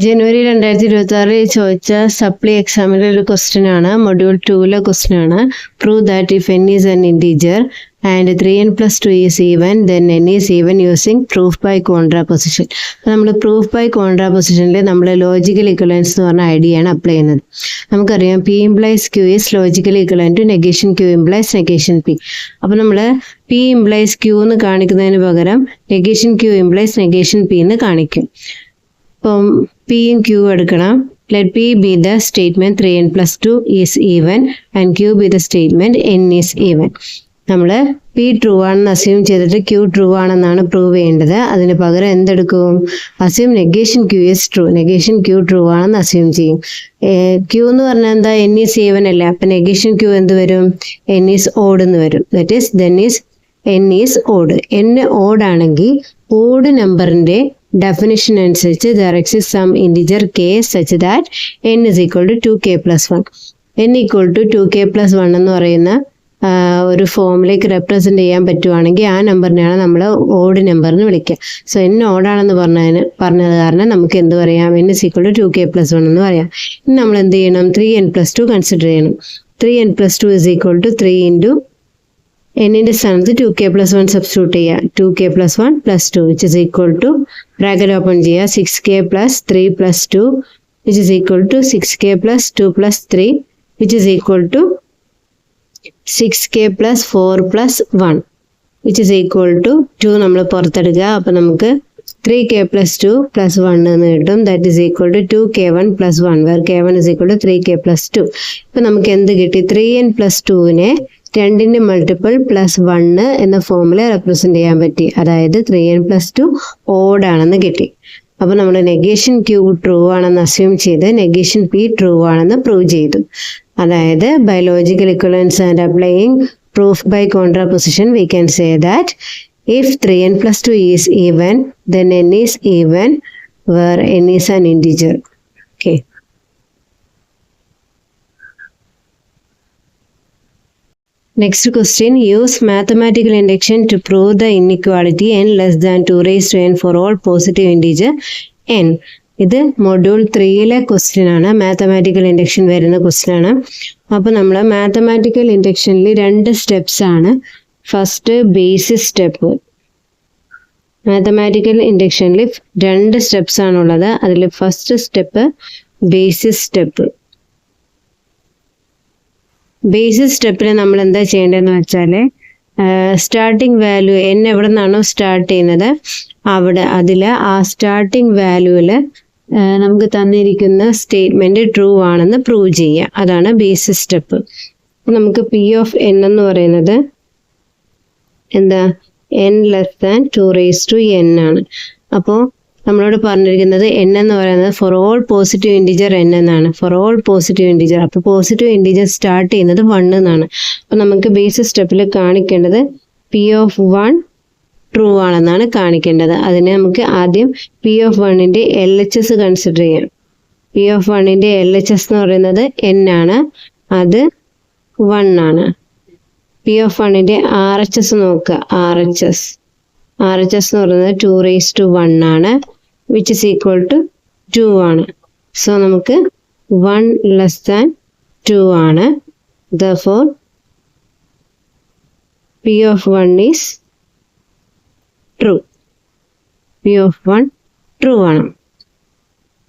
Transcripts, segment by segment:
ജനുവരി 2026 ചോദിച്ച സപ്ലി എക്സാമിലെ ഒരു ക്വസ്റ്റ്യൻ ആണ്. മൊഡ്യൂൾ 2 ക്വസ്റ്റ്യൻ ആണ്. Prove that if n is an integer and 3n plus 2 is even, then n is even using proof by contraposition. നമ്മൾ proof by കോൺട്രാപൊസിഷനിൽ നമ്മൾ logical ഇക്വലൻസ് എന്ന് പറഞ്ഞ idea ആണ് അപ്ലൈ ചെയ്യുന്നത്. നമുക്കറിയാം P implies Q is logically equivalent to negation Q implies negation P. അപ്പോൾ നമ്മൾ P implies Q എന്ന് കാണിക്കുന്നതിന് പകരം negation Q implies negation P എന്ന് കാണിക്കും. അപ്പം പിയും ക്യൂ എടുക്കണം. Let P be the statement 3n plus 2 is even and Q be the statement n is even. നമ്മൾ പി ട്രൂ ആണെന്ന് അസ്യൂം ചെയ്തിട്ട് ക്യൂ ട്രൂ ആണെന്നാണ് പ്രൂവ് ചെയ്യേണ്ടത്. അതിന് പകരം എന്തെടുക്കും? Assume negation Q is true. Negation Q true ആണെന്ന് assume ചെയ്യും. ക്യൂ എന്ന് പറഞ്ഞാൽ എന്താ? n ഈസ് ഈവൻ അല്ലേ? അപ്പം നെഗേഷൻ ക്യൂ എന്ത് വരും? n ഈസ് ഓഡ് എന്ന് വരും. That is then is n is odd. n odd ആണെങ്കിൽ ഓഡ് നമ്പറിന്റെ ഡെഫിനിഷൻ അനുസരിച്ച് there exists some integer k such that n is equal to 2k plus 1. n equal to 2k plus 1 എന്ന് പറയുന്ന ഒരു ഫോമിലേക്ക് represent ചെയ്യാൻ പറ്റുവാണെങ്കിൽ ആ നമ്പറിനെയാണ് നമ്മൾ ഓഡ് നമ്പർ എന്ന് വിളിക്കുക. സോ n ഓഡാണെന്ന് പറഞ്ഞത് കാരണം നമുക്ക് എന്ത് പറയാം? n is equal to 2k plus 1 എന്ന് പറയാം. ഇനി നമ്മൾ എന്ത് ചെയ്യണം? 3n plus 2 കൺസിഡർ ചെയ്യണം. 3n plus 2 is equal to 3 into n-ന്റെ സ്ഥാനത്ത് 2k plus 1 സബ്സ്റ്റിറ്റ്യൂട്ട് ചെയ്യുക. 2k plus 1 plus 2 which is equal to bracket open ചെയ്യുക 6k plus 3 plus 2 which is equal to 6k plus 2 plus 3 which is equal to 6k plus 4 plus 1 which is equal to 2 നമ്മൾ പുറത്തെടുക്കുക. അപ്പം നമുക്ക് 3k plus 2 plus 1 എന്ന് കിട്ടും. That is equal to 2k1 plus 1 where k1 is equal to 3k plus 2. ഇപ്പം നമുക്ക് എന്ത് കിട്ടി? 3n plus 2-നെ 2ന്റെ multiple plus 1 എന്ന ഫോമിൽ റെപ്രസെന്റ് ചെയ്യാൻ പറ്റി. അതായത് 3n plus 2 ഓഡ് ആണെന്ന് കിട്ടി. അപ്പോൾ നമ്മൾ നെഗേഷൻ ക്യൂ ട്രൂ ആണെന്ന് അസ്യൂം ചെയ്ത് നെഗേഷൻ പി ട്രൂ ആണെന്ന് പ്രൂവ് ചെയ്തു. അതായത് by logical equivalence and applying proof by contraposition we can say that if 3n plus 2 is even, then n is even where n is an integer. Okay. Next question, use mathematical induction to prove the inequality n less than 2 raised to n for all positive integer n. ഇത് module 3 question ആണ്. Mathematical induction വരുന്ന question ആണ്. അപ്പോൾ നമ്മൾ mathematical ഇൻഡക്ഷനിൽ 2 steps ആണ്. First basis step. Mathematical ഇൻഡക്ഷനിൽ 2 steps ആണുള്ളത്. അതിൽ first step basis step. Basis സ്റ്റെപ്പിൽ നമ്മൾ എന്താ ചെയ്യേണ്ടതെന്ന് വെച്ചാൽ സ്റ്റാർട്ടിങ് വാല്യൂ n എവിടെ നിന്നാണോ സ്റ്റാർട്ട് ചെയ്യുന്നത് അതിൽ ആ സ്റ്റാർട്ടിങ് വാല്യൂവിൽ നമുക്ക് തന്നിരിക്കുന്ന സ്റ്റേറ്റ്മെന്റ് ട്രൂ ആണെന്ന് പ്രൂവ് ചെയ്യുക. അതാണ് ബേസിസ് സ്റ്റെപ്പ്. നമുക്ക് പി ഓഫ് n എന്ന് പറയുന്നത് എന്താ? n less than 2 raised to n ആണ്. അപ്പോൾ നമ്മളോട് പറഞ്ഞിരിക്കുന്നത് n എന്ന് പറയുന്നത് for all positive integer n എന്നാണ്. For all positive integer. അപ്പോൾ പോസിറ്റീവ് ഇൻറ്റിജർ സ്റ്റാർട്ട് ചെയ്യുന്നത് 1 എന്നാണ്. അപ്പോൾ നമുക്ക് ബേസിസ് സ്റ്റെപ്പിൽ കാണിക്കേണ്ടത് പി ഓഫ് 1 ട്രൂ ആണെന്നാണ് കാണിക്കേണ്ടത്. അതിന് നമുക്ക് ആദ്യം പി ഓഫ് 1ന്റെ LHS കൺസിഡർ ചെയ്യാം. പി ഓഫ് 1ന്റെ LHS എന്ന് പറയുന്നത് n ആണ്. അത് 1 ആണ്. പി ഓഫ് 1ന്റെ RHS നോക്കുക. RHS എന്ന് പറയുന്നത് 2 raised to 1 ആണ്. which is equal to 2 ആണ്. സോ നമുക്ക് 1 less than 2 ആണ്. therefore P of 1 is true. P of 1 true ആണ്.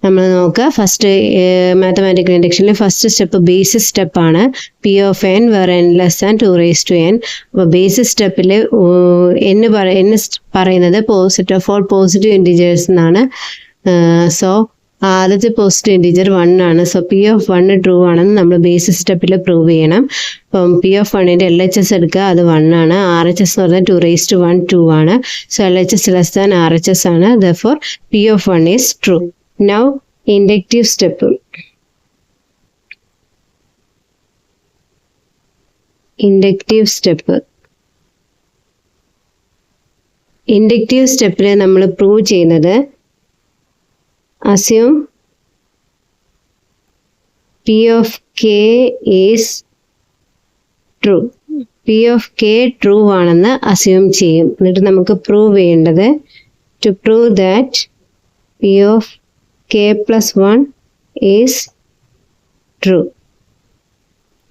നമ്മൾ നോക്കുക ഫസ്റ്റ് മാത്തമാറ്റിക്കൽ ഇൻഡക്ഷനിൽ ഫസ്റ്റ് സ്റ്റെപ്പ് ബേസിസ് സ്റ്റെപ്പാണ്. P of n where n less than 2 raised to n. അപ്പോൾ ബേസിസ് സ്റ്റെപ്പിൽ n പറയുന്നത് ഓഫ് ഓൾ പോസിറ്റീവ് ഇൻറ്റിജേഴ്സ് എന്നാണ്. സോ ആദ്യത്തെ പോസിറ്റീവ് ഇൻറ്റിജർ 1 ആണ്. സോ പി ഓഫ് 1 ട്രൂ ആണെന്ന് നമ്മൾ ബേസിസ് സ്റ്റെപ്പിൽ പ്രൂവ് ചെയ്യണം. അപ്പം പി ഓഫ് 1ന്റെ LHS എടുക്കുക. അത് 1 ആണ്. RHS എന്ന് പറഞ്ഞാൽ 2 raised to 1 2 ആണ്. So LHS less than RHS ആണ്. therefore P of 1 is true. Now inductive step. Inductive സ്റ്റെപ്പിൽ നമ്മൾ പ്രൂവ് ചെയ്യുന്നത് assume P of k is true. P of k true ആണെന്ന് അസ്യൂം ചെയ്യും. എന്നിട്ട് നമുക്ക് പ്രൂവ് ചെയ്യേണ്ടത് to prove that P of k plus 1 is true.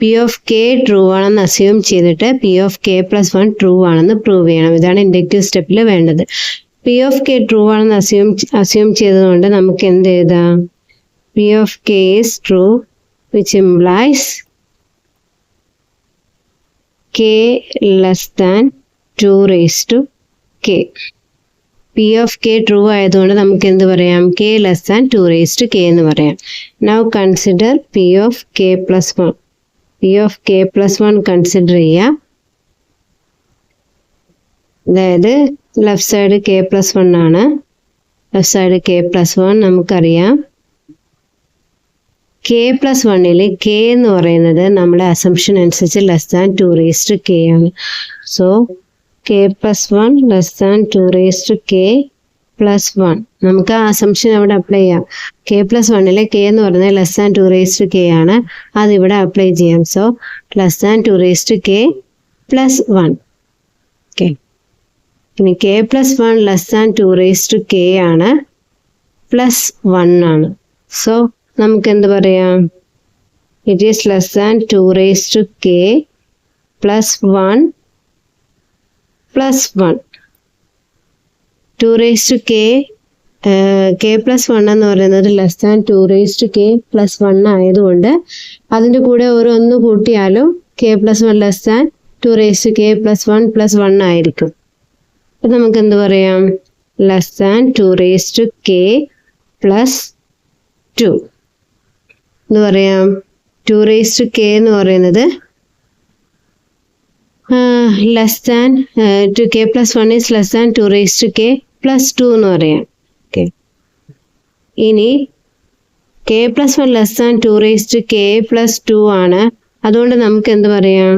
P of k true ആണെന്ന് assume ചെയ്തിട്ട് P of k plus 1 true ആണെന്ന് prove ചെയ്യണം. ഇതാണ് ഇൻഡക്റ്റീവ് സ്റ്റെപ്പിൽ വേണ്ടത്. P of k ട്രൂ ആണെന്ന് അസ്യൂം ചെയ്തതുകൊണ്ട് നമുക്ക് എന്ത് എഴുതാം? P of k is true, which implies k less than 2 raised to k. P of k true ആയതുകൊണ്ട് നമുക്ക് എന്ത് പറയാം? k less than 2 raised to k എന്ന് പറയാം. Now consider P of k plus 1. P of k plus 1 consider ചെയ്യാം. അതായത് left side k plus 1 ആണ്. Left side k plus 1 നമുക്കറിയാം. k plus 1ൽ k എന്ന് പറയുന്നത് നമ്മുടെ അസംഷൻ അനുസരിച്ച് less than 2 raised to k ആണ്. So k plus 1 less than 2 raised to k plus 1. നമുക്ക് ആ അസംഷൻ അവിടെ അപ്ലൈ ചെയ്യാം. k plus 1ൽ k എന്ന് പറയുന്നത് less than 2 raised to k ആണ്. അതിവിടെ അപ്ലൈ ചെയ്യാം. So less than 2 raised to k plus 1. Okay, ഇനി k plus 1 less than 2 raised to k ആണ്, പ്ലസ് 1 ആണ്. സോ നമുക്ക് എന്ത് പറയാം? It is less than 2 raised to k plus 1 plus 1. 2 raised to k plus 1 എന്ന് പറയുന്നത് less than 2 raised to k plus 1 ആയതുകൊണ്ട് അതിൻ്റെ കൂടെ ഒരു 1 കൂട്ടിയാലും k plus 1 less than 2 raised to k plus 1 plus 1 ആയിരിക്കും. അപ്പം നമുക്ക് എന്ത് പറയാം? Less than 2 raised to k plus 2 എന്ന് പറയാം. 2 raised to k എന്ന് പറയുന്നത് less than 2k plus 1 is less than 2 raised to k plus 2 എന്ന് പറയാം. ഓക്കെ, ഇനി k plus 1 less than 2 raised to k plus 2 ആണ്. അതുകൊണ്ട് നമുക്ക് എന്ത് പറയാം?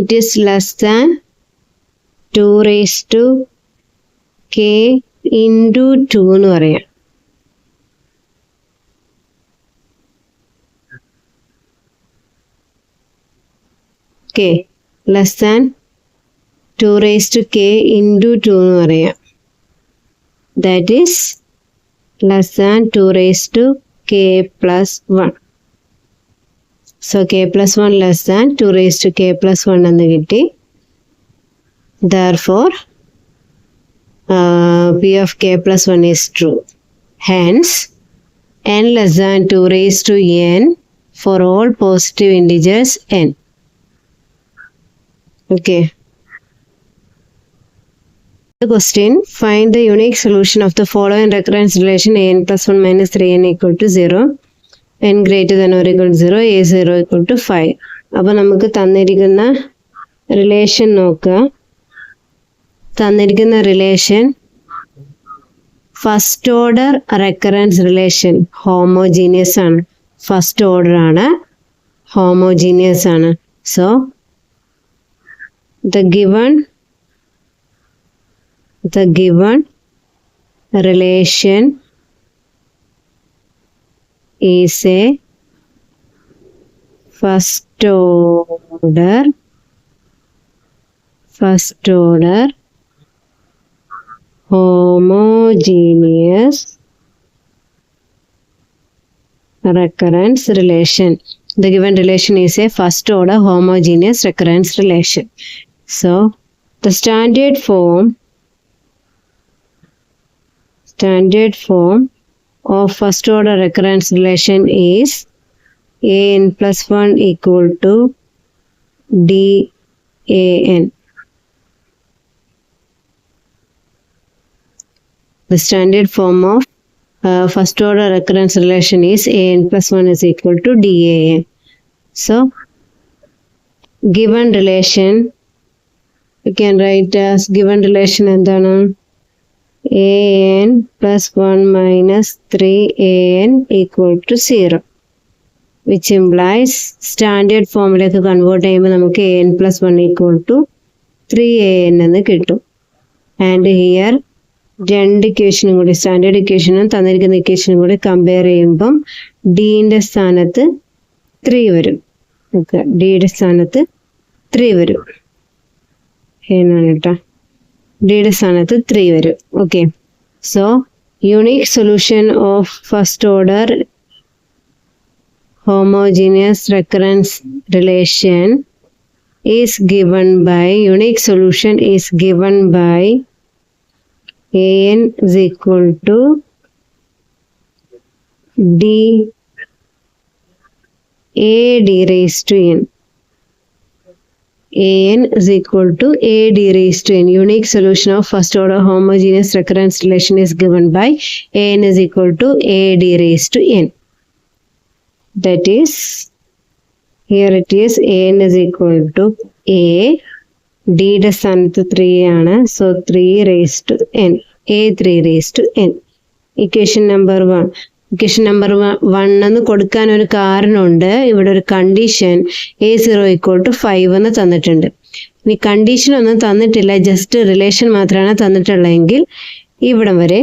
It is less than 2 raised to k into 2 എന്ന് പറയാം. k less than 2 raised to k into 2 എന്ന് പറയാം. That is less than 2 raised to k plus 1. So k plus 1 less than 2 raised to k plus 1 എന്ന് കിട്ടി. Therefore, P of k plus 1 is true. Hence, n less than 2 raised to n for all positive integers n. Okay. The question, find the unique solution of the following recurrence relation an plus 1 minus 3n equal to 0, n greater than or equal to 0, a 0 equal to 5. അപ്പോൾ നമുക്ക് തന്നിരിക്കുന്ന relation നോക്കുക. തന്നിരിക്കുന്ന relation first order recurrence relation homogeneous ആണ്. First order ആണ്, homogeneous ആണ്. So the given relation is a first order homogeneous recurrence relation. The given relation is a first order homogeneous recurrence relation. So the standard form of first order recurrence relation is an plus 1 equal to dan. The standard form of first order recurrence relation is an plus 1 is equal to dan. So given relation you can write as given relation എന്താണ്? an plus 1 minus 3an equal to 0, which implies standard ഫോമിലേക്ക് convert ചെയ്യുമ്പോൾ നമുക്ക് an plus 1 equal to 3an എന്ന് കിട്ടും. And here രണ്ട് ഇക്വേഷനും കൂടി, standard ഇക്വേഷനും തന്നിരിക്കുന്ന ഇക്വേഷനും കൂടി കമ്പയർ ചെയ്യുമ്പം ഡിൻ്റെ സ്ഥാനത്ത് 3 വരും. ഓക്കെ, ഡിയുടെ സ്ഥാനത്ത് 3 വരും എന്നാണ് കേട്ടോ. ഡിയുടെ സ്ഥാനത്ത് 3 വരും. Okay, so unique solution of first order homogeneous recurrence relation is given by, unique solution is given by an is equal to d a d raised to n. An is equal to a d raised to n. Unique solution of first order homogeneous recurrence relation is given by an is equal to a d raised to n. That is, here it is an is equal to a, d യുടെ സ്ഥാനത്ത് 3 ആണ്, so 3 raised to n, a 3 raised to n. Equation number 1. Equation number 1 എന്ന് കൊടുക്കാൻ ഒരു കാരണമുണ്ട്. ഇവിടെ ഒരു condition a0 equal to 5 എന്ന് തന്നിട്ടുണ്ട്. ഇനി കണ്ടീഷൻ ഒന്നും തന്നിട്ടില്ല, ജസ്റ്റ് റിലേഷൻ മാത്രമാണ് തന്നിട്ടുള്ളതെങ്കിൽ ഇവിടം വരെ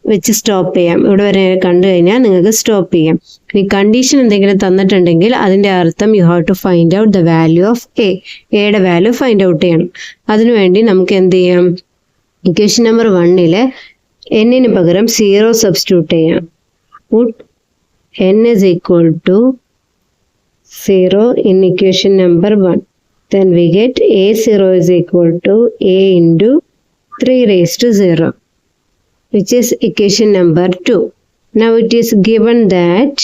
വെച്ച് സ്റ്റോപ്പ് ചെയ്യാം. ഇവിടെ വരെ കണ്ടു കഴിഞ്ഞാൽ നിങ്ങൾക്ക് സ്റ്റോപ്പ് ചെയ്യാം. ഇനി കണ്ടീഷൻ എന്തെങ്കിലും തന്നിട്ടുണ്ടെങ്കിൽ അതിൻ്റെ അർത്ഥം you have to find out the value of എയുടെ വാല്യൂ ഫൈൻഡ് ഔട്ട് ചെയ്യണം. അതിനുവേണ്ടി നമുക്ക് എന്ത് ചെയ്യാം, ഇക്വേഷൻ നമ്പർ 1 എന്നിന് പകരം 0 സബ്സ്റ്റിറ്റ്യൂട്ട് ചെയ്യാം. put n is equal to 0 in equation number 1. Then we get a0 is equal to a into 3 raised to 0, which is equation number 2. Now it is given that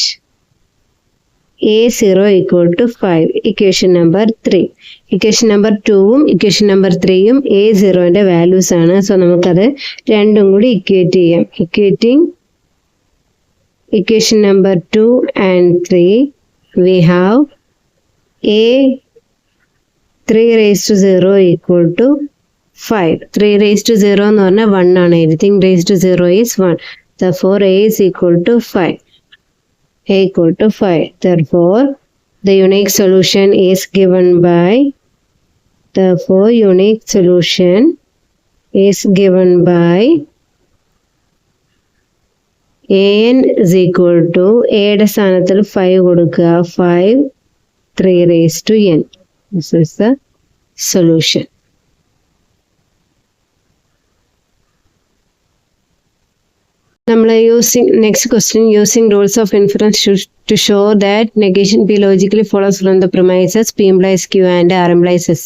a0 equal to 5, equation number 3. Equation number 2ഉം equation number 3യും a0ന്റെ values ആണ്. So നമുക്കത് രണ്ടും കൂടി equate ചെയ്യാം. Equating equation number 2 and 3, we have a 3 raised to 0 equal to 5. 3 raised to 0 എന്ന് പറഞ്ഞാൽ 1 ആണ്. Anything raised to 0 is 1. Therefore, a is equal to 5. A equal to 5. Therefore, the unique solution is given by, therefore, unique solution is given by an is equal to a സ്ഥാനത്തിൽ 5 കൊടുക്കുക, 5 3 raised to n. This is the solution. നമ്മൾ next question, using rules of inference to show that negation P logically follows from the premises P implies Q and R implies S,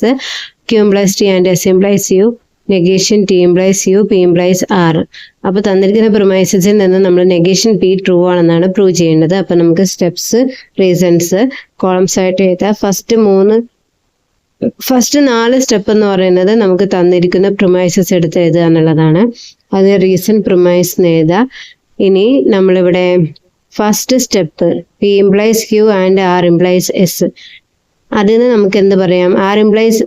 Q implies T and S implies U, negation T implies U, P implies R. അപ്പോൾ തന്നിരിക്കുന്ന പ്രൊമൈസസിൽ നിന്ന് നമ്മൾ negation P true ആണെന്നാണ് prove ചെയ്യേണ്ടത്. അപ്പോൾ നമുക്ക് steps, reasons columns ആയിട്ട് എഴുതാം. ഫസ്റ്റ് 4 സ്റ്റെപ്പ് എന്ന് പറയുന്നത് നമുക്ക് തന്നിരിക്കുന്ന പ്രൊമൈസസ് എടുത്ത് എഴുതുക എന്നുള്ളതാണ്. അത് റീസൺ പ്രൊമൈസ് എഴുതുക. ഇനി നമ്മളിവിടെ first step P implies Q and R implies S, അതിന് നമുക്ക് എന്ത് പറയാം, R implies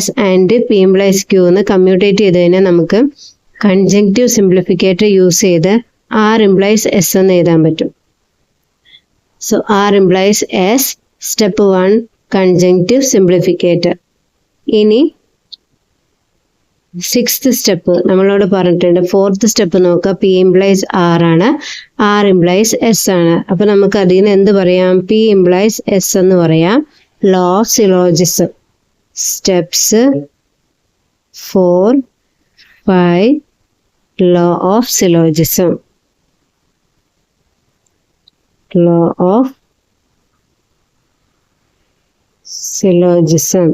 S and P implies Q എന്ന് കമ്മ്യൂട്ടേറ്റ് ചെയ്ത് കഴിഞ്ഞാൽ നമുക്ക് കൺജങ്ക്റ്റീവ് സിംപ്ലിഫിക്കേറ്റർ യൂസ് ചെയ്ത് R implies S എന്ന് എഴുതാൻ പറ്റും. So R implies S, step 1 കൺജങ്ക്റ്റീവ് സിംപ്ലിഫിക്കേറ്റർ. ഇനി 6th സ്റ്റെപ്പ് നമ്മളോട് പറഞ്ഞിട്ടുണ്ട്. 4th സ്റ്റെപ്പ് നോക്കുക, P implies R ആണ്, R implies S ആണ്. അപ്പൊ നമുക്ക് അതിന് എന്ത് പറയാം, P implies S എന്ന് പറയാം. Law of syllogism, steps 4, 5, law of syllogism, law of syllogism.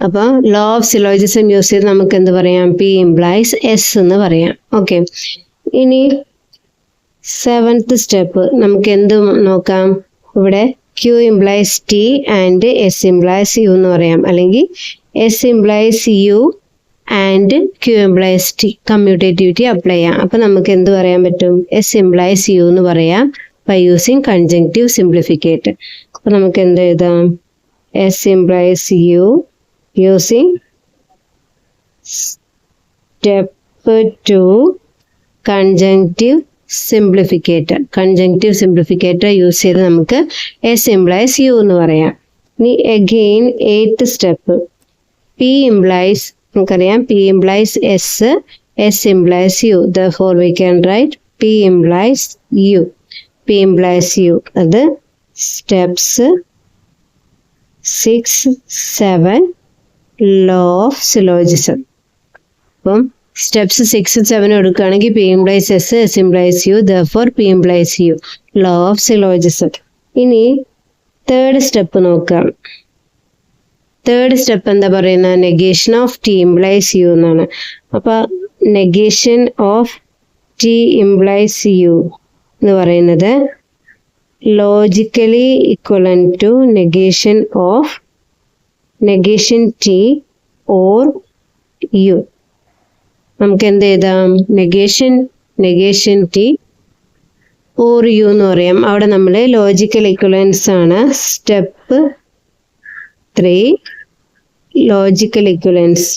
അപ്പോൾ ലോ ഓഫ് സിലോജിസം യൂസ് ചെയ്ത് നമുക്ക് എന്ത് പറയാം, P implies S എന്ന് പറയാം. ഓക്കെ, ഇനി 7th സ്റ്റെപ്പ് നമുക്ക് എന്ത് നോക്കാം, ഇവിടെ Q implies T and S implies U എന്ന് പറയാം, അല്ലെങ്കിൽ S implies U and Q implies T, commutativity apply ചെയ്യാം. അപ്പം നമുക്ക് എന്ത് പറയാൻ പറ്റും, S implies U എന്ന് പറയാം by using conjunctive simplificator. അപ്പം നമുക്ക് എന്ത് എഴുതാം, S implies U using step 2 conjunctive simplificator. Conjunctive simplificator use ചെയ്ത് നമുക്ക് S implies U എന്ന് പറയാം. ഇനി again 8th step P implies, നമുക്കറിയാം P implies S, S implies U. Therefore we can write P implies U. P implies U. അത് steps 6, 7 law of syllogism. അപ്പം steps 6 7 എടുക്കുകയാണെങ്കിൽ P implies S, S implies U, therefore P implies U. Law of syllogism. ഇനി third step നോക്കാം. Third step എന്താ പറയുന്നത്? Negation of T implies U എന്നാണ്. അപ്പോൾ negation of T implies U എന്ന് പറയുന്നത് logically equivalent to negation of negation T or U. നമുക്ക് എന്ത് എഴുതാം? നെഗേഷൻ T ഓർ U എന്ന് പറയാം. അവിടെ നമ്മൾ ലോജിക്കൽ ഇക്വലൻസ് ആണ്. Step 3 logical ഇക്വലൻസ്.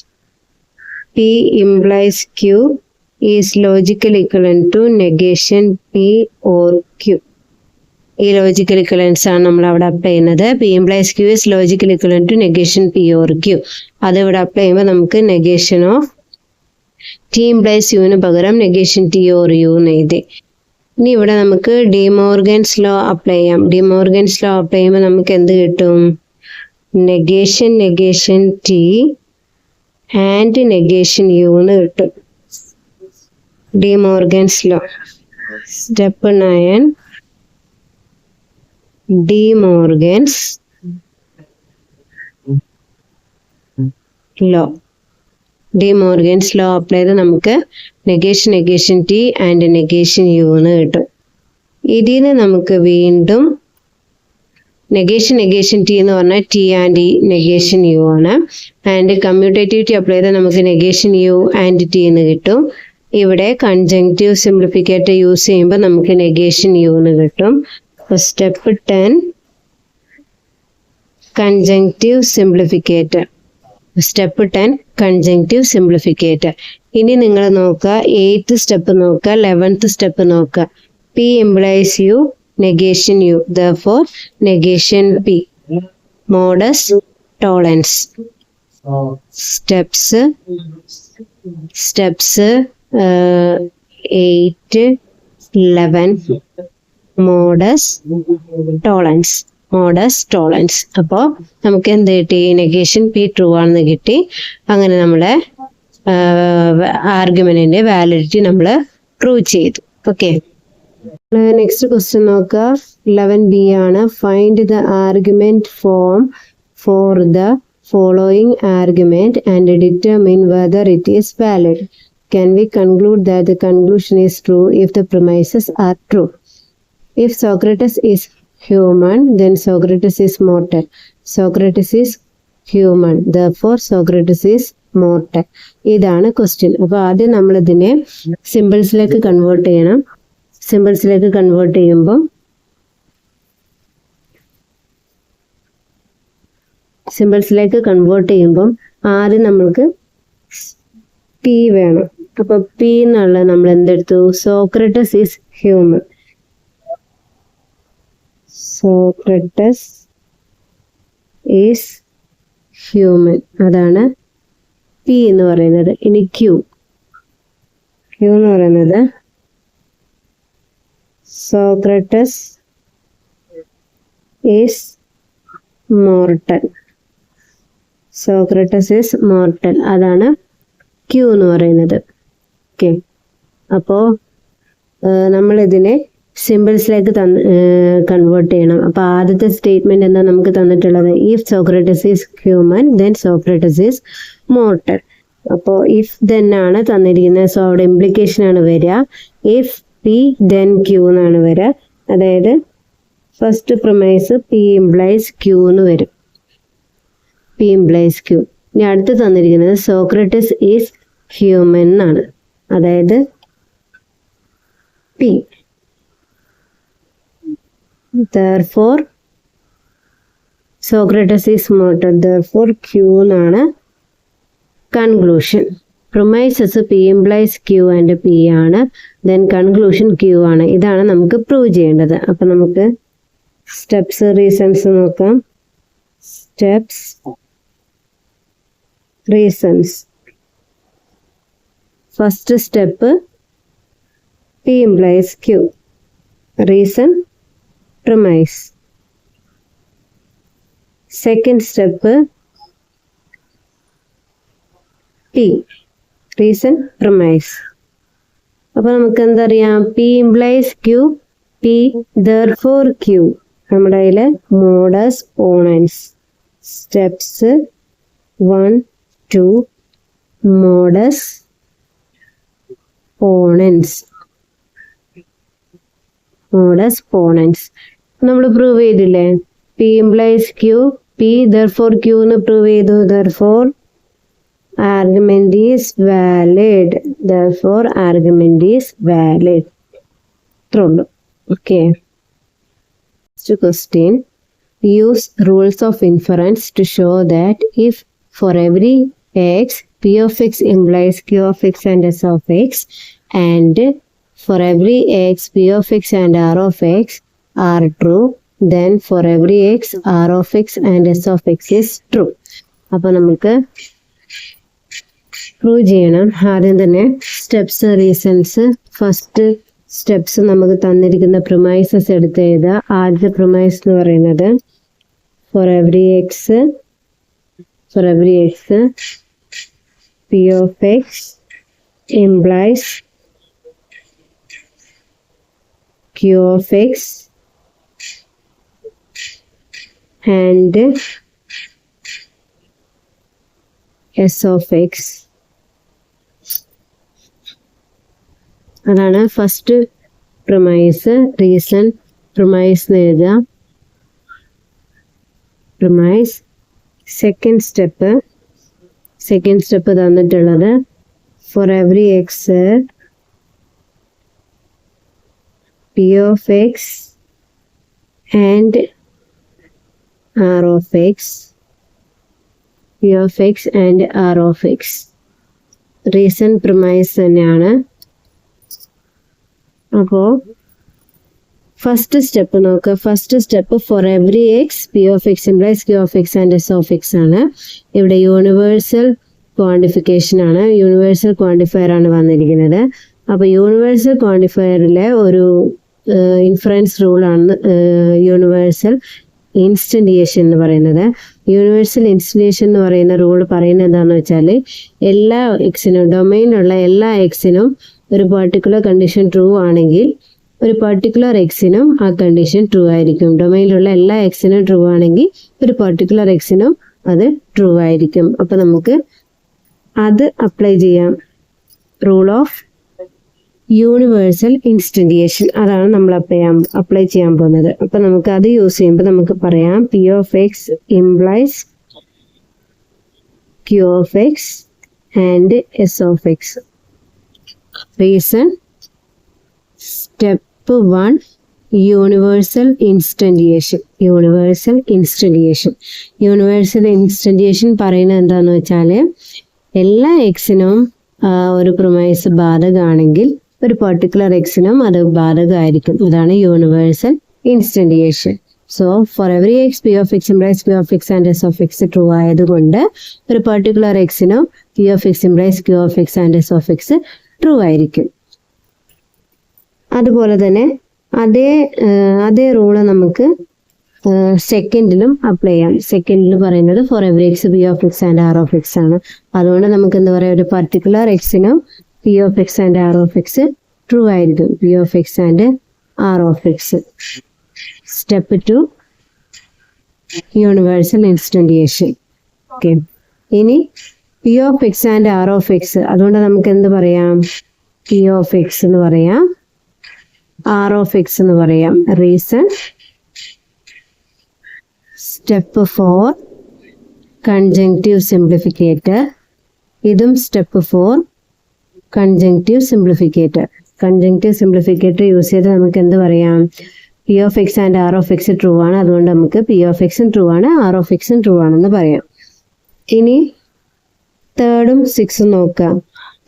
P implies Q is logical equivalent to negation P or Q. ഈ ലോജിക്കൽ ഇക്വലൻസ് ആണ് നമ്മൾ അവിടെ അപ്ലൈ ചെയ്യുന്നത്. P implies Q is logical equivalent to negation P or Q. അത് ഇവിടെ അപ്ലൈ ചെയ്യുമ്പോൾ നമുക്ക് നെഗേഷൻ ഓഫ് T implies Uന് പകരം നെഗേഷൻ T or U എന്ന് എഴുതി. ഇനി ഇവിടെ നമുക്ക് ഡിമോർഗൻസ് ലോ അപ്ലൈ ചെയ്യാം. ഡിമോർഗൻസ് ലോ അപ്ലൈ ചെയ്യുമ്പോൾ നമുക്ക് എന്ത് കിട്ടും? Negation T and negation U എന്ന് കിട്ടും. De Morgan's law. Step 9 De Morgan's law. De Morgan's law apply ചെയ്ത് നമുക്ക് negation T and negation U എന്ന് കിട്ടും. ഇതിന് നമുക്ക് വീണ്ടും നെഗേഷൻ T എന്ന് പറഞ്ഞാൽ T ആൻഡ് നെഗേഷൻ U ആണ്. ആൻഡ് കമ്മ്യൂട്ടേറ്റിവിറ്റി അപ്ലൈ ചെയ്താൽ നമുക്ക് നെഗേഷൻ U ആൻഡ് T എന്ന് കിട്ടും. ഇവിടെ കൺജങ്ക്റ്റീവ് സിംപ്ലിഫിക്കേറ്റർ യൂസ് ചെയ്യുമ്പോൾ നമുക്ക് നെഗേഷൻ U എന്ന് കിട്ടും. സ്റ്റെപ്പ് 10 കൺജങ്ക്റ്റീവ് സിംപ്ലിഫിക്കേറ്റർ. സ്റ്റെപ്പ് 10 കൺജങ്ക്റ്റീവ് സിംപ്ലിഫിക്കേറ്റർ. ഇനി നിങ്ങൾ നോക്കുക 8th സ്റ്റെപ്പ് നോക്കുക, 11th സ്റ്റെപ്പ് നോക്കുക. P implies U, negation U, therefore negation P. Modus tollens. Steps 8 11 modus tollens. അപ്പോൾ നമുക്ക് എന്ത് കിട്ടി? നെഗേഷൻ P ട്രൂ ആണെന്ന് കിട്ടി. അങ്ങനെ നമ്മളെ ആർഗ്യുമെന്റിന്റെ വാലിഡിറ്റി നമ്മൾ പ്രൂവ് ചെയ്തു. ഓക്കെ, നെക്സ്റ്റ് ക്വസ്റ്റ്യൻ നോക്കുക. 11B ആണ്. Find the argument form for the following argument and determine whether it is valid. Can we conclude that the conclusion is true if the premises are true? If Socrates is human, then Socrates is mortal. Socrates is human, therefore Socrates is mortal. ഇതാണ് question. അപ്പോൾ ആദ്യം നമ്മൾ ഇതിനെ സിമ്പിൾസിലേക്ക് convert ചെയ്യണം. സിമ്പിൾസിലേക്ക് convert ചെയ്യുമ്പം ആദ്യം നമ്മൾക്ക് P വേണം. അപ്പൊ P എന്നുള്ള നമ്മൾ എന്തെടുത്തു? Socrates is human. Socrates is human, അതാണ് P എന്ന് പറയുന്നത്. ഇനി Q എന്ന് പറയുന്നത് Socrates is mortal. Socrates is mortal, അതാണ് Q എന്ന് പറയുന്നത്. ഓക്കെ, അപ്പോൾ നമ്മളിതിനെ സിമ്പിൾസിലേക്ക് കൺവേർട്ട് ചെയ്യണം. അപ്പോൾ ആദ്യത്തെ സ്റ്റേറ്റ്മെന്റ് എന്താ നമുക്ക് തന്നിട്ടുള്ളത്? If സോക്രട്ടസ് is human then സോക്രട്ടസ് is mortal. അപ്പോൾ ഇഫ് ദെൻ ആണ് തന്നിരിക്കുന്നത്. സോ അവിടെ ഇംപ്ലിക്കേഷൻ ആണ് വരിക. ഇഫ് P then Q എന്നാണ് വരിക. അതായത് first promise P implies Q എന്ന് വരും. P implies Q. ഇനി അടുത്ത് തന്നിരിക്കുന്നത് സോക്രട്ടസ് ഈസ് ഹ്യൂമൻ എന്നാണ്. അതായത് P. Therefore Socrates is mortal. Therefore Q എന്നാണ് conclusion. Premises P implies Q and P ആണ്. ദെൻ കൺക്ലൂഷൻ Q ആണ്. ഇതാണ് നമുക്ക് പ്രൂവ് ചെയ്യേണ്ടത്. അപ്പം നമുക്ക് സ്റ്റെപ്സ് റീസൺസ് നോക്കാം. Steps reasons. First step P implies Q. Reason premise. Second step P. Reason premise. അപ്പോൾ നമുക്ക് എന്തറിയാം, P implies Q, P therefore Q. നമ്മുടെ കയ്യിൽ modus ponens steps 1 2 modus ponens നമ്മൾ പ്രൂവ് ചെയ്തില്ലേ? P implies Q, P therefore Q എന്ന് prove ചെയ്തു. Therefore argument is valid. ഇത്രേ ഉള്ളൂ. Okay. Next question. Use rules of inference to show that if for every x, p of x implies q of x and s of x, and for every x, p of x and r of x are true, then for every x, r of x and s of x is true. അപ്പോൾ നമുക്ക് prove ചെയ്യണം. ആദ്യം തന്നെ steps, reasons. First steps നമുക്ക് തന്നിരിക്കുന്ന premises എടുത്ത് എഴുതുക. ആദ്യത്തെ പ്രൊമൈസ് എന്ന് പറയുന്നത് for every X P of X implies Q of X and S of X. അതാണ് ഫസ്റ്റ് പ്രൊമൈസ്. റീസൺ പ്രൊമൈസ് എഴുതുക. പ്രൊമൈസ്. സെക്കൻഡ് സ്റ്റെപ്പ് തന്നിട്ടുള്ളത് for every X P of X and R of x. Reason promise തന്നെയാണ്. അപ്പോൾ first step നോക്കുക. First step for every X P of X implies Q of X and S of X ആണ്. ഇവിടെ universal quantification ആണ്, universal quantifier ആണ് വന്നിരിക്കുന്നത്. അപ്പോൾ universal ക്വാണ്ടിഫയറിലെ ഒരു ഇൻഫറൻസ് റൂളാണ് യൂണിവേഴ്സൽ ഇൻസ്റ്റന്റിയേഷൻ എന്ന് പറയുന്നത്. യൂണിവേഴ്സൽ ഇൻസ്റ്റന്റിയേഷൻ എന്ന് പറയുന്ന റൂൾ പറയുന്നത് എന്താണെന്ന് വെച്ചാൽ, എല്ലാ എക്സിനും, ഡൊമൈനിലുള്ള എല്ലാ എക്സിനും ഒരു പർട്ടിക്കുലർ കണ്ടീഷൻ ട്രൂ ആണെങ്കിൽ ഒരു പർട്ടിക്കുലർ എക്സിനും ആ കണ്ടീഷൻ ട്രൂ ആയിരിക്കും. ഡൊമൈനിലുള്ള എല്ലാ എക്സിനും ട്രൂ ആണെങ്കിൽ ഒരു പർട്ടിക്കുലർ എക്സിനും അത് ട്രൂ ആയിരിക്കും. അപ്പം നമുക്ക് അത് അപ്ലൈ ചെയ്യാം. റൂൾ ഓഫ് യൂണിവേഴ്സൽ ഇൻസ്റ്റന്റിയേഷൻ, അതാണ് നമ്മൾ അപ്ലൈ ചെയ്യാൻ പോകുന്നത്. അപ്പം നമുക്ക് അത് യൂസ് ചെയ്യുമ്പോൾ നമുക്ക് പറയാം P of X implies Q of X and S of X. Reason. Step 1 universal instantiation. Universal instantiation പറയുന്നത് എന്താന്ന് വെച്ചാൽ, എല്ലാ എക്സിനും ഒരു പ്രൊമൈസ് ബാധകമാണെങ്കിൽ ഒരു പർട്ടിക്കുലർ എക്സിനും അത് ബാധകമായിരിക്കും. അതാണ് universal instantiation. So for every X P of X implies Q of X and S of X true ആയതുകൊണ്ട് ഒരു പർട്ടിക്കുലർ എക്സിനും P of X implies Q of X and S of X true ആയിരിക്കും. അതുപോലെ തന്നെ അതേ rule നമുക്ക് സെക്കൻഡിലും apply ചെയ്യാം. സെക്കൻഡിൽ പറയുന്നത് for every X P of X and R of X ആണ്. അതുകൊണ്ട് നമുക്ക് എന്താ പറയുക, ഒരു പർട്ടിക്കുലർ എക്സിനും P of X and R of X true ആയിരിക്കും. P of X and R of x. Step 2 universal instantiation. Okay. ഇനി P of X and R of x, അതുകൊണ്ട് നമുക്ക് എന്ത് പറയാം, പി ഓഫ് എക്സ് എന്ന് പറയാം, ആർ ഓഫ് എക്സ് എന്ന് പറയാം. റീസൺ. സ്റ്റെപ്പ് 4 കൺജങ്ക്റ്റീവ് സിംപ്ലിഫിക്കേറ്റർ. ഇതും സ്റ്റെപ്പ് 4 കൺജങ്ക്റ്റീവ് സിംപ്ലിഫിക്കേറ്റർ. കൺജങ്ക്റ്റീവ് സിംപ്ലിഫിക്കേറ്റർ യൂസ് ചെയ്ത് നമുക്ക് എന്ത് പറയാം, P of X and R of X true ആണ്. അതുകൊണ്ട് നമുക്ക് പി ഓഫ് എക്സും ട്രൂ ആണ്, ആർ ഓഫ് എക്സും ട്രൂ ആണെന്ന് പറയാം. ഇനി 3ഉം 6ഉം നോക്കാം.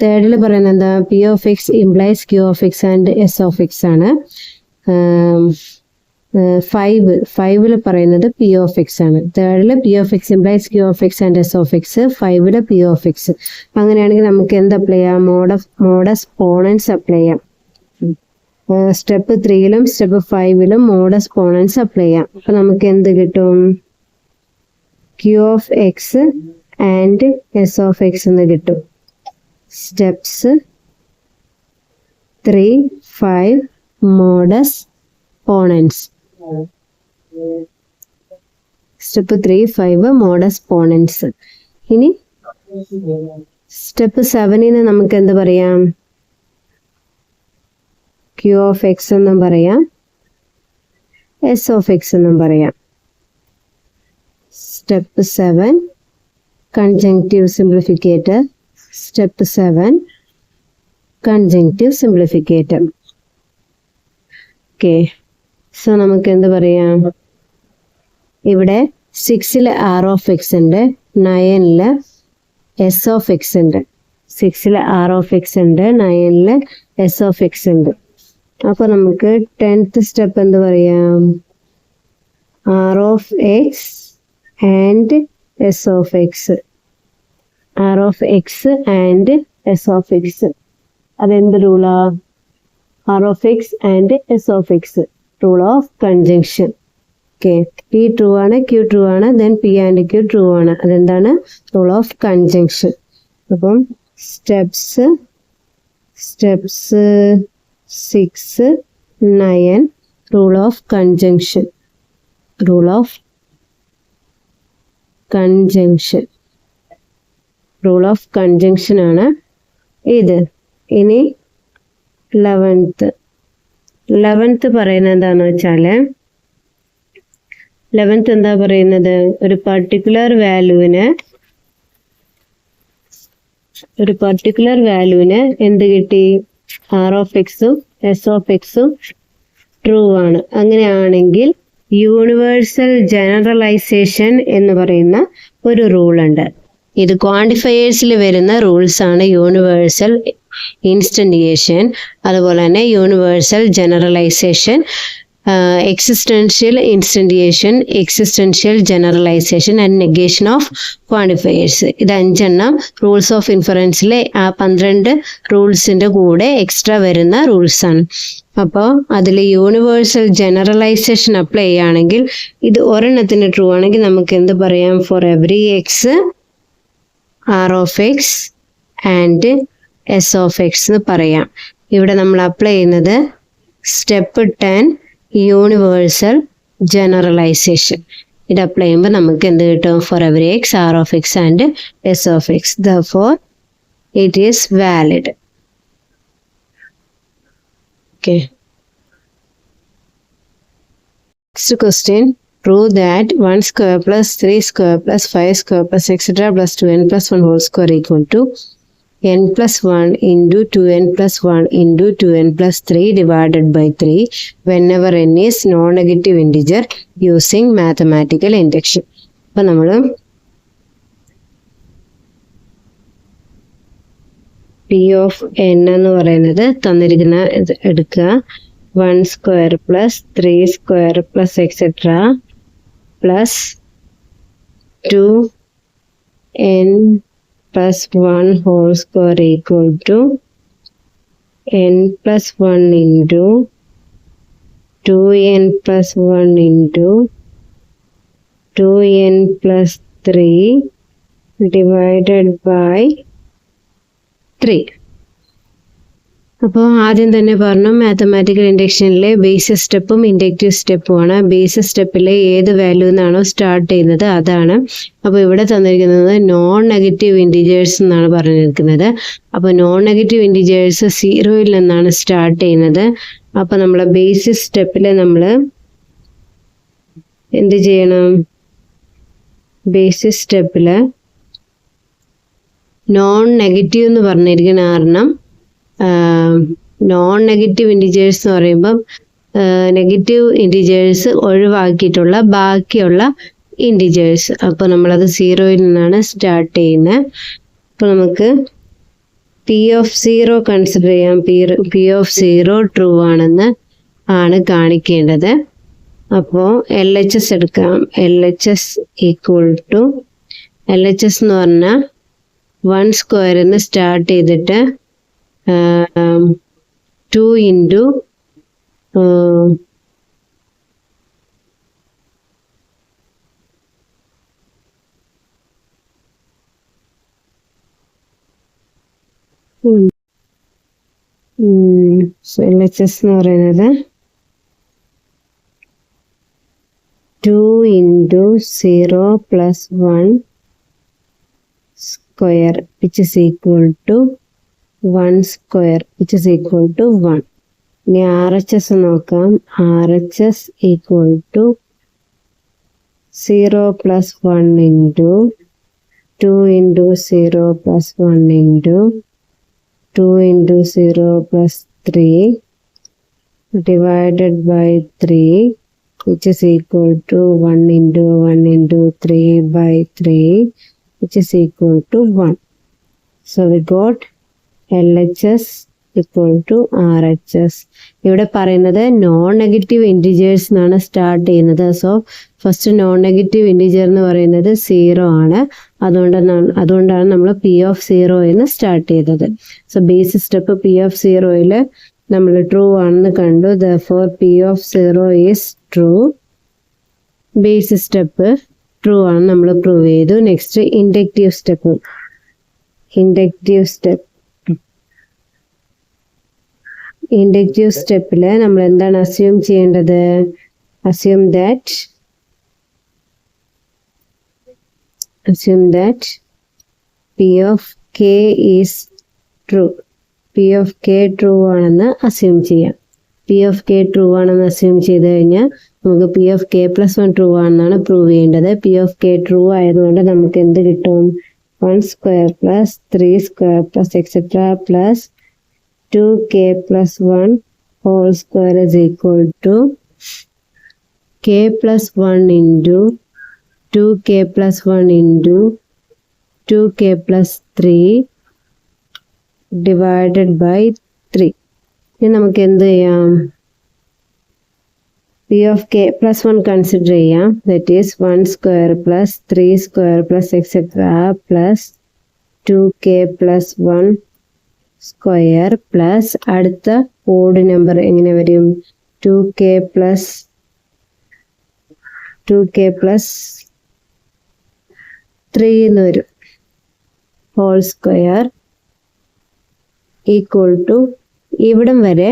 3ൽ പറയുന്നത് എന്താ, P of X implies Q of X and S of X ആണ്. 5ൽ പറയുന്നത് പി ഓഫ് എക്സ് ആണ്. 3ൽ P of X implies Q of X and S of x, 5ൽ പി ഓഫ് എക്സ്. അങ്ങനെയാണെങ്കിൽ നമുക്ക് എന്ത് അപ്ലൈ ചെയ്യാം, മോഡസ് പോണൻസ് അപ്ലൈ ചെയ്യാം. സ്റ്റെപ്പ് 3ലും സ്റ്റെപ്പ് 5ലും മോഡസ് പോണൻസ് അപ്ലൈ ചെയ്യാം. അപ്പൊ നമുക്ക് എന്ത് കിട്ടും, Q of X and S of X എന്ന് കിട്ടും. Steps 3, 5 modus ponens. Step 3, 5 modus ponens. ഇനി സ്റ്റെപ്പ് 7ന് നമുക്ക് എന്ത് പറയാം? Q of x എന്നും പറയാം, S of x എന്നും പറയാം. Step 7 conjunctive simplificator. Step 7 conjunctive simplificator. Okay, so നമുക്ക് എന്ത് പറയാം? ഇവിടെ 6ൽ R of x ഉണ്ട്, 9ൽ S of x ഉണ്ട്. 6ൽ R of x ഉണ്ട്, 9ൽ S of x ഉണ്ട്. അപ്പോൾ നമുക്ക് 10th സ്റ്റെപ്പ് എന്ത് പറയാം? R of x and S of x. R of x and S of x. അതെന്ത് റൂളാ? R of x and S of x. Rule of conjunction. Okay, P true ആണ്, Q true ആണ്, then P and Q true ആണ്. അതെന്താണ്? Rule of conjunction. അപ്പം steps 6, 9 rule of conjunction. Rule of conjunction. Rule of conjunction ആണ് ഇത്. ഇനി 11th പറയുന്നത് എന്താണെന്ന് വെച്ചാൽ, 11th എന്താ പറയുന്നത്? ഒരു പർട്ടിക്കുലർ വാല്യൂവിന് എന്ത് കിട്ടി? R of x ഉം S of x ഉം ട്രൂ ആണ്. അങ്ങനെയാണെങ്കിൽ യൂണിവേഴ്സൽ ജനറലൈസേഷൻ എന്ന് പറയുന്ന ഒരു റൂൾ ഉണ്ട്. ഇത് ക്വാണ്ടിഫയേഴ്സിൽ വരുന്ന റൂൾസ് ആണ്. യൂണിവേഴ്സൽ ഇൻസ്റ്റന്റിയേഷൻ, അതുപോലെ തന്നെ universal generalization, existential instantiation, existential generalization and negation of quantifiers. ഇത് 5 റൂൾസ് ഓഫ് ഇൻഫറൻസിലെ ആ 12 റൂൾസിൻ്റെ കൂടെ എക്സ്ട്രാ വരുന്ന റൂൾസാണ്. അപ്പോൾ അതിൽ യൂണിവേഴ്സൽ ജനറലൈസേഷൻ അപ്ലൈ ചെയ്യുകയാണെങ്കിൽ ഇത് ഒരെണ്ണത്തിന് ട്രൂ ആണെങ്കിൽ നമുക്ക് എന്ത് പറയാം? Four every X R of x and S of x എന്ന് പറയാം. ഇവിടെ നമ്മൾ അപ്ലൈ ചെയ്യുന്നത് സ്റ്റെപ്പ് 10 യൂണിവേഴ്സൽ ജനറലൈസേഷൻ. ഇത് അപ്ലൈ ചെയ്യുമ്പോൾ നമുക്ക് എന്ത് കിട്ടും? Four every X R of x and S of x. Therefore it is valid. Okay. Next question. Prove that 1 square plus 3 square plus 5 square plus etc. plus 2n plus 1 whole square equal to n plus 1 into 2n plus 1 into 2n plus 3 divided by 3 whenever n is non-negative integer using mathematical induction. അപ്പോൾ നമ്മൾ P of n എന്ന് പറയുന്നത് തന്നിരിക്കുന്ന എടുക്കുക. 1 square plus 3 square plus etc. plus 2n plus 1 whole square equal to n plus 1 into 2n plus 1 into 2n plus 3 divided by 3. അപ്പോൾ ആദ്യം തന്നെ പറഞ്ഞു മാത്തമാറ്റിക്കൽ ഇൻഡക്ഷനിലെ ബേസിസ് സ്റ്റെപ്പും ഇൻഡക്റ്റീവ് സ്റ്റെപ്പുമാണ്. ബേസിസ് സ്റ്റെപ്പിലെ ഏത് വാല്യൂ നിന്നാണോ സ്റ്റാർട്ട് ചെയ്യുന്നത് അതാണ്. അപ്പോൾ ഇവിടെ തന്നിരിക്കുന്നത് നോൺ നെഗറ്റീവ് ഇൻറ്റിജേഴ്സ് എന്നാണ് പറഞ്ഞിരിക്കുന്നത്. അപ്പോൾ നോൺ നെഗറ്റീവ് ഇൻറ്റിജേഴ്സ് 0ൽ നിന്നാണ് സ്റ്റാർട്ട് ചെയ്യുന്നത്. അപ്പോൾ നമ്മൾ ബേസിസ് സ്റ്റെപ്പിൽ നമ്മൾ എന്ത് ചെയ്യണം? ബേസിസ് സ്റ്റെപ്പിൽ നോൺ നെഗറ്റീവ് എന്ന് പറഞ്ഞിരിക്കുന്ന കാരണം നോൺ നെഗറ്റീവ് ഇൻറ്റിജേഴ്സ് എന്ന് പറയുമ്പം നെഗറ്റീവ് ഇൻറ്റിജേഴ്സ് ഒഴിവാക്കിയിട്ടുള്ള ബാക്കിയുള്ള ഇൻറ്റിജേഴ്സ്. അപ്പോൾ നമ്മളത് 0ൽ നിന്നാണ് സ്റ്റാർട്ട് ചെയ്യുന്നത്. അപ്പോൾ നമുക്ക് P of 0 കൺസിഡർ ചെയ്യാം. P of 0 ട്രൂ ആണെന്ന് ആണ് കാണിക്കേണ്ടത്. അപ്പോൾ LHS എടുക്കാം. LHS ഈക്വൽ ടു LHS എന്ന് പറഞ്ഞാൽ 1 സ്ക്വയറിൽ നിന്ന് സ്റ്റാർട്ട് ചെയ്തിട്ട് 2 into സോ LHS എന്ന് പറയുന്നത് 2 into 0 plus 1 square which is equal to 1 square which is equal to 1. ഇനി RHS നോക്കാം. RHS equal to 0 plus 1 into 2 into 0 plus 1 into 2 into 0 plus 3 divided by 3 which is equal to 1 into 1 into 3 by 3 which is equal to 1. So we got LHS equal to RHS. ഇവിടെ പറയുന്നത് non negative integers എന്നാണ് start ചെയ്യുന്നത്. So first non negative integer എന്ന് പറയുന്നത് 0 ആണ്. അതുകൊണ്ടാണ് നമ്മൾ P(0) എന്ന് സ്റ്റാർട്ട് ചെയ്തത്. സോ ബേസ് സ്റ്റെപ്പ് P(0)യിൽ നമ്മൾ ട്രൂ ആണെന്ന് കണ്ടു. Therefore P(0) is true. Base step true ആണ് നമ്മൾ പ്രൂവ് ചെയ്തു. Next inductive step. ഇൻഡക്റ്റീവ് സ്റ്റെപ്പിൽ നമ്മൾ എന്താണ് അസ്യൂം ചെയ്യേണ്ടത്? Assume that P of k is true. P of k true ആണെന്ന് അസ്യൂം ചെയ്യാം. P of k true ആണെന്ന് അസ്യൂം ചെയ്ത് കഴിഞ്ഞാൽ നമുക്ക് P of k plus 1 true ആണെന്നാണ് പ്രൂവ് ചെയ്യേണ്ടത്. P of k true ആയതുകൊണ്ട് നമുക്ക് എന്ത് കിട്ടും? 1 square plus 3 square plus etc. plus 2k plus 1 whole square is equal to k plus 1 into 2k plus 1 into 2k plus 3 divided by 3. ഇനി നമുക്ക് എന്ത് ചെയ്യാം? P of k plus 1 consider ചെയ്യാം. that is 1 square plus 3 square plus etc. plus 2k plus 1 square plus അടുത്ത odd number എങ്ങനെ വരും? 2k plus 3 എന്ന് വരും. ഹോൾ സ്ക്വയർ ഈക്വൽ ടു ഇവിടം വരെ.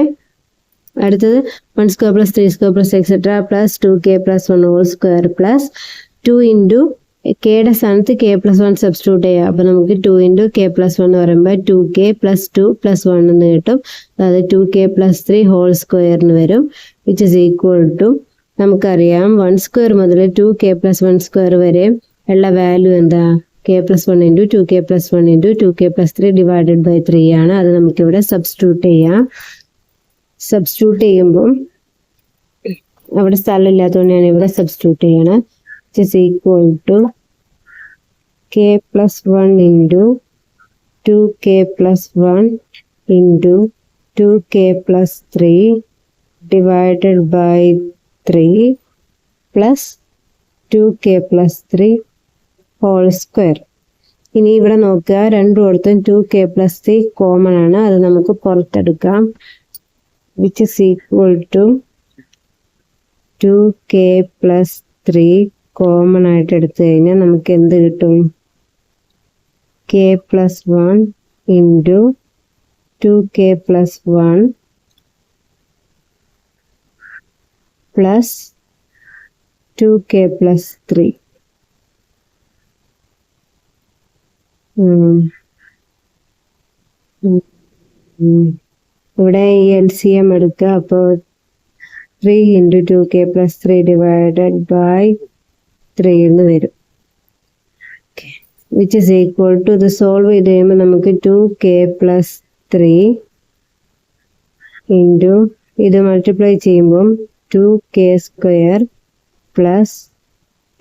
അടുത്തത് 1 square plus 3 square plus etc. plus 2k plus 1 whole square plus 2 into കെയുടെ സ്ഥാനത്ത് k plus 1 സബ്സ്റ്റിറ്റ്യൂട്ട് ചെയ്യാം. അപ്പോൾ നമുക്ക് 2 into k plus 1 എന്ന് പറയുമ്പോൾ 2k plus 2 plus 1 എന്ന് കിട്ടും. അതായത് 2k plus 3 ഹോൾ സ്ക്വയറിന് വരും. വിച്ച് ഇസ് ഈക്വൽ ടു നമുക്കറിയാം 1 സ്ക്വയർ മുതൽ 2k plus 1 സ്ക്വയർ വരെ ഉള്ള വാല്യൂ എന്താ? k plus 1 into 2k plus 1 into 2k plus 3 divided by 3 ആണ്. അത് നമുക്കിവിടെ സബ്സ്റ്റിറ്റ്യൂട്ട് ചെയ്യാം. സബ്സ്റ്റിറ്റ്യൂട്ട് ചെയ്യുമ്പം അവിടെ സ്ഥലമില്ലാത്തതുകൊണ്ട് ഞാൻ ഇവിടെ സബ്സ്റ്റിറ്റ്യൂട്ട് ചെയ്യണം. which is equal to k plus 1 into 2k plus 1 into 2k plus 3 divided by 3 plus 2k plus 3 whole square. ഇനി ഇവിടെ നോക്കുക, രണ്ടും 2k plus 3 കോമൺ ആണ്. അത് നമുക്ക് പുറത്തെടുക്കാം. which is equal to 2k plus 3 common ആയിട്ട് എടുത്തു കഴിഞ്ഞാൽ നമുക്ക് എന്ത് കിട്ടും? k plus 1 into 2k plus 1 plus 2k plus 3. ഇവിടെ ഈ LCM എടുക്കുക. അപ്പോൾ 3 into 2k plus 3 divided by 3 എന്ന് വരും. വിച്ച് ഇസ് ഈക്വൽ ടു ഇത് സോൾവ് ചെയ്ത് കഴിയുമ്പോൾ നമുക്ക് 2k plus 3 ഇൻറ്റു ഇത് മൾട്ടിപ്ലൈ ചെയ്യുമ്പം 2k square plus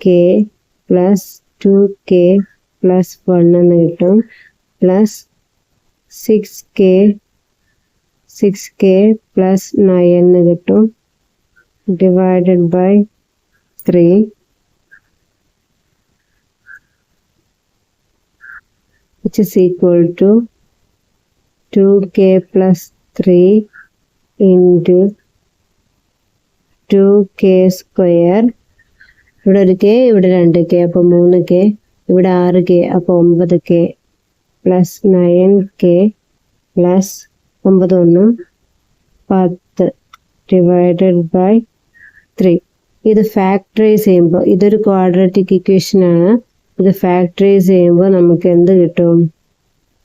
k plus 2k plus 1 എന്ന് കിട്ടും. പ്ലസ് 6k പ്ലസ് 9 എന്ന് കിട്ടും. Divided by 3 which is equal to 2k plus 3 into 2k square. ഇവിടെ ഒരു k, ഇവിടെ 2k, അപ്പോൾ 3k, ഇവിടെ 6k, അപ്പോൾ 9k plus 9k plus 9 1 10 divided by 3. ഇത് ഫാക്ടറൈസ് ചെയ്യുമ്പോൾ ഇതൊരു ക്വാഡ്രാറ്റിക് ഇക്വേഷൻ ആണ്. ഇത് ഫാക്ടറൈസ് ചെയ്യുമ്പോൾ നമുക്ക് എന്ത് കിട്ടും?